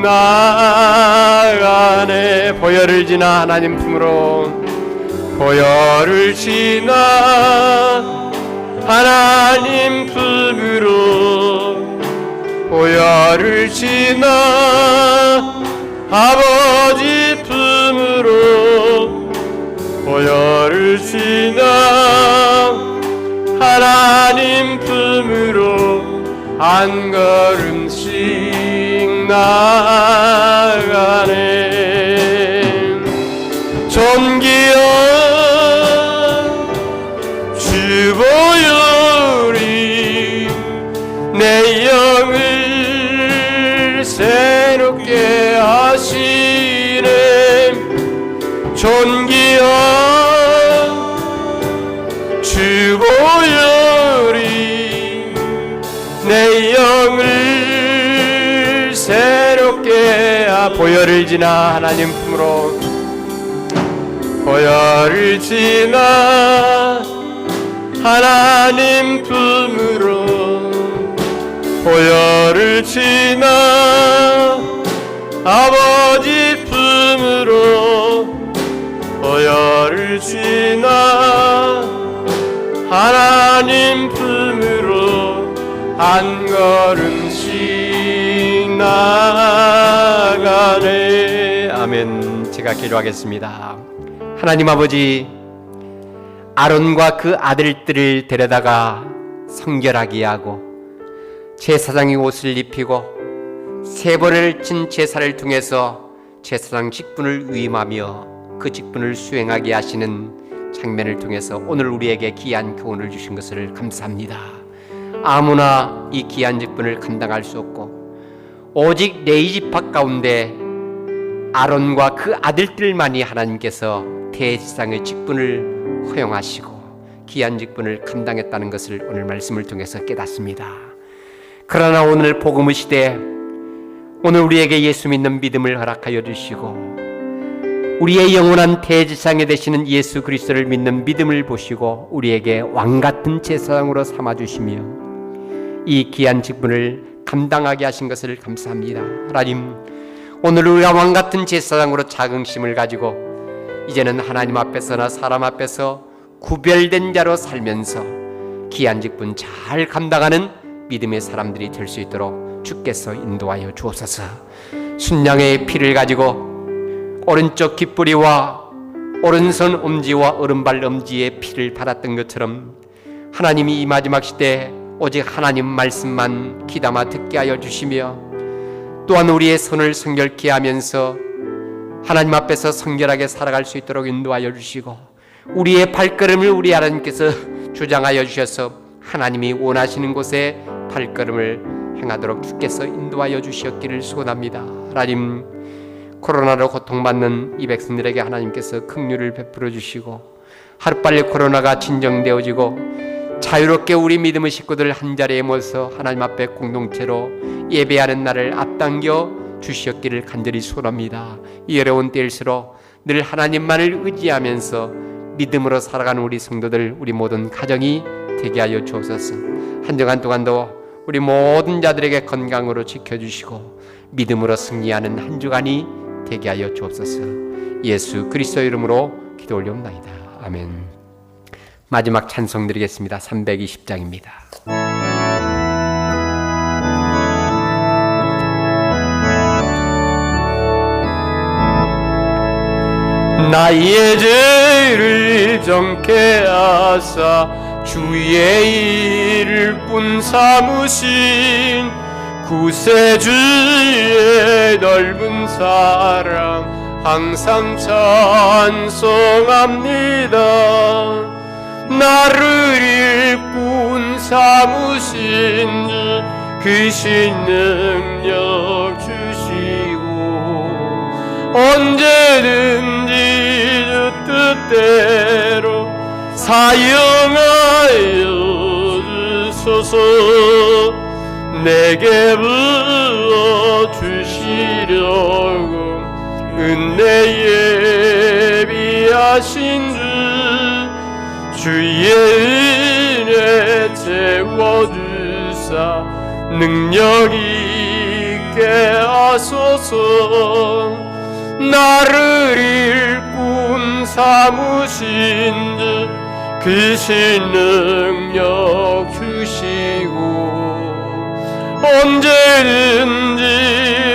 나가네. 보혈을 지나 하나님 품으로, 보혈을 지나 하나님 품으로, 보혈을 지나 아버지 품으로, 보혈을 지나 하나님 품으로 한 걸음씩 나가네. 존귀한 주 보혈이 내 영을 존귀한 주 보혈이 내 영을 새롭게 보혈을 지나 하나님 품으로 보혈을 지나 하나님 품으로 보혈을 지나 아버지 품으로 보혈을 지나 하나님 품으로 한 걸음씩 나가네. 아멘. 제가 기도하겠습니다. 하나님 아버지, 아론과 그 아들들을 데려다가 성결하게 하고 제사장의 옷을 입히고 세 번을 친 제사를 통해서 제사장 직분을 위임하며 그 직분을 수행하게 하시는 장면을 통해서 오늘 우리에게 귀한 교훈을 주신 것을 감사합니다. 아무나 이 귀한 직분을 감당할 수 없고 오직 레위 지파 가운데 아론과 그 아들들만이 하나님께서 대제사장의 직분을 허용하시고 귀한 직분을 감당했다는 것을 오늘 말씀을 통해서 깨닫습니다. 그러나 오늘 복음의 시대, 오늘 우리에게 예수 믿는 믿음을 허락하여 주시고 우리의 영원한 대제사장이 되시는 예수 그리스도를 믿는 믿음을 보시고 우리에게 왕같은 제사장으로 삼아주시며 이 귀한 직분을 감당하게 하신 것을 감사합니다. 하나님, 오늘 우리가 왕같은 제사장으로 자긍심을 가지고 이제는 하나님 앞에서나 사람 앞에서 구별된 자로 살면서 귀한 직분 잘 감당하는 믿음의 사람들이 될 수 있도록 주께서 인도하여 주옵소서. 순양의 피를 가지고 오른쪽 깃뿌리와 오른손 엄지와 오른발 엄지의 피를 받았던 것처럼 하나님이 이 마지막 시대에 오직 하나님 말씀만 귀담아 듣게 하여 주시며 또한 우리의 손을 성결케 하면서 하나님 앞에서 성결하게 살아갈 수 있도록 인도하여 주시고 우리의 발걸음을 우리 하나님께서 주장하여 주셔서 하나님이 원하시는 곳에 발걸음을 행하도록 주께서 인도하여 주시었기를 소원합니다. 하나님, 코로나로 고통받는 이 백성들에게 하나님께서 긍휼을 베풀어 주시고 하루빨리 코로나가 진정되어지고 자유롭게 우리 믿음의 식구들 한자리에 모여서 하나님 앞에 공동체로 예배하는 날을 앞당겨 주시었기를 간절히 소원합니다. 이 어려운 때일수록 늘 하나님만을 의지하면서 믿음으로 살아가는 우리 성도들, 우리 모든 가정이 되게 하여 주옵소서. 한 주간 동안도 우리 모든 자들에게 건강으로 지켜주시고 믿음으로 승리하는 한 주간이 되게 하여 주옵소서. 예수 그리스도 이름으로 기도 올려옵나이다. 아멘. 마지막 찬송 드리겠습니다. 320장입니다. 나의 죄를 정케 하사 주의 일꾼 삼으신 구세주의 넓은 사랑 항상 찬송합니다. 나를 일꾼 삼으신 주 크신 능력 주시고 언제든지 주 뜻대로 사용하여 주소서. 내게 불러주시려고 은혜 예비하신 주 주의 은혜 채워주사 능력 있게 하소서. 나를 일꾼 삼으신 주 크신 능력 주시고 언제든지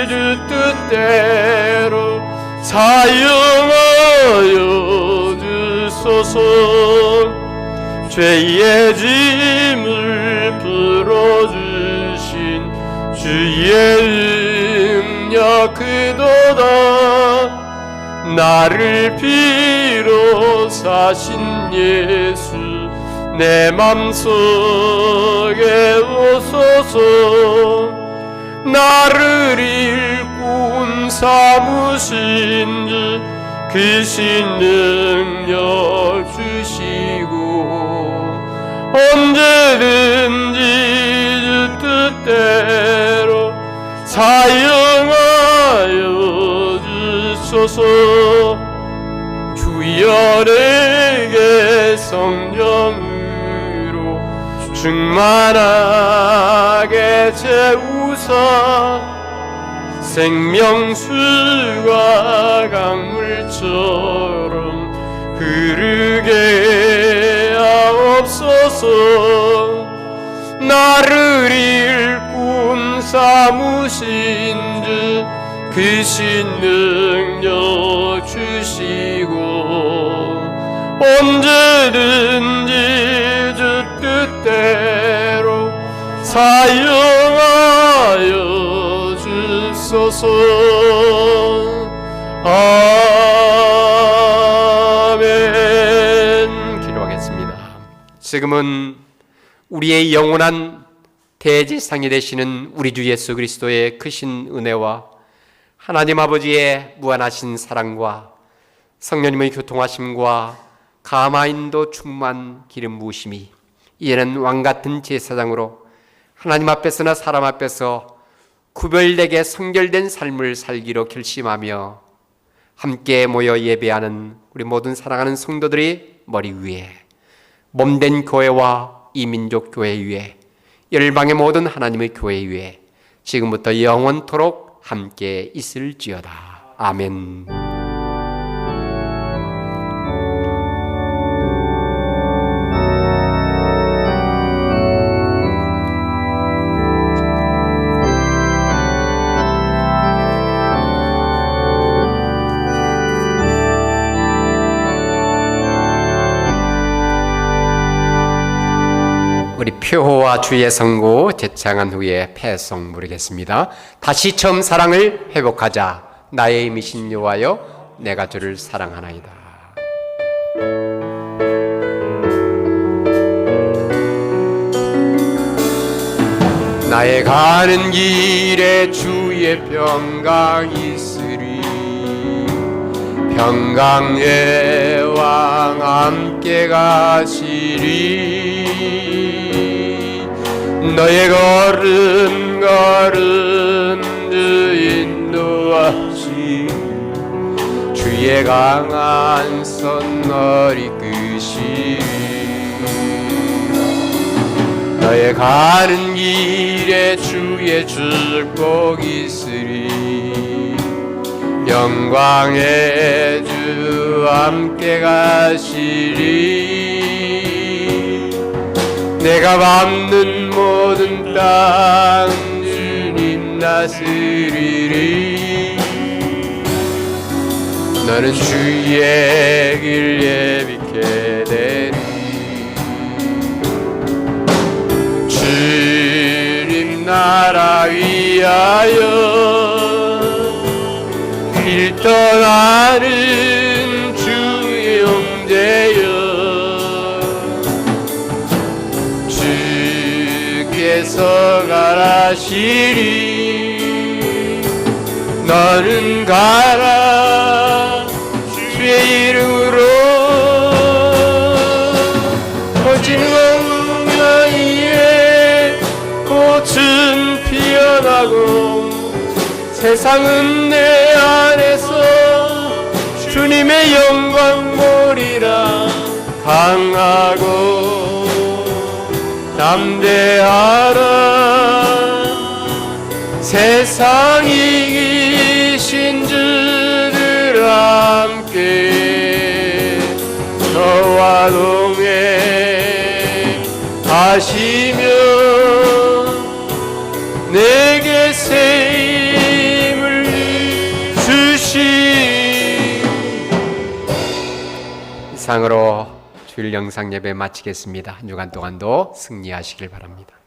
주 뜻대로 사용하여 주소서. 죄의 짐을 풀어주신 주의 능력 크도다. 나를 피로 사신 예수 내 맘속에 오소서. 나를 일꾼 삼으신 주 크신 능력 주시고 언제든지 주 뜻대로 사용하여 주소서. 주여 내게 성령으로 충만하게 채우사 생명수가 강물처럼 흐르게 하옵소서. 나를 일꾼 삼으신 주 크신 능력 주시고 언제든지 주 뜻대로 사용하여 주소서. 아멘. 기도하겠습니다. 지금은 우리의 영원한 대제사장이 되시는 우리 주 예수 그리스도의 크신 은혜와 하나님 아버지의 무한하신 사랑과 성령님의 교통하심과 가마인도 충만 기름 부으심이 이제는 왕같은 제사장으로 하나님 앞에서나 사람 앞에서 구별되게 성결된 삶을 살기로 결심하며 함께 모여 예배하는 우리 모든 사랑하는 성도들의 머리 위에 몸된 교회와 이민족 교회 위에 열방의 모든 하나님의 교회 위에 지금부터 영원토록 함께 있을지어다. 아멘. 우리 표호와 주의 성구 제창한 후에 패송 부르겠습니다. 다시 처음 사랑을 회복하자. 나의 이미신 여호와여 내가 주를 사랑하나이다. 나의 가는 길에 주의 평강 있으리. 평강의 왕 함께 가시리. 너의 걸음 주 인도하시. 주의 강한 손 너를 이끄시리. 너의 가는 길에 주의 축복 있으리. 영광의 주 함께 가시리. 내가 밟는 모든 땅 주님 다스리리. 너는 주의 길 예비케 되리. 주님 나라 위하여 길 떠나는 주의 형제여. 주께서 가라시리. 너는 가라 주의 이름으로. 거진 왕라 위에 꽃은 피어나고 세상은 내 안에서 주님의 영광 보리라. 강하고 담대하라. 세상 이기신 주들 함께 너와 동행 하시며 내게 새 힘을 주시. 이상으로 주일 영상 예배 마치겠습니다. 한 주간 동안도 승리하시길 바랍니다.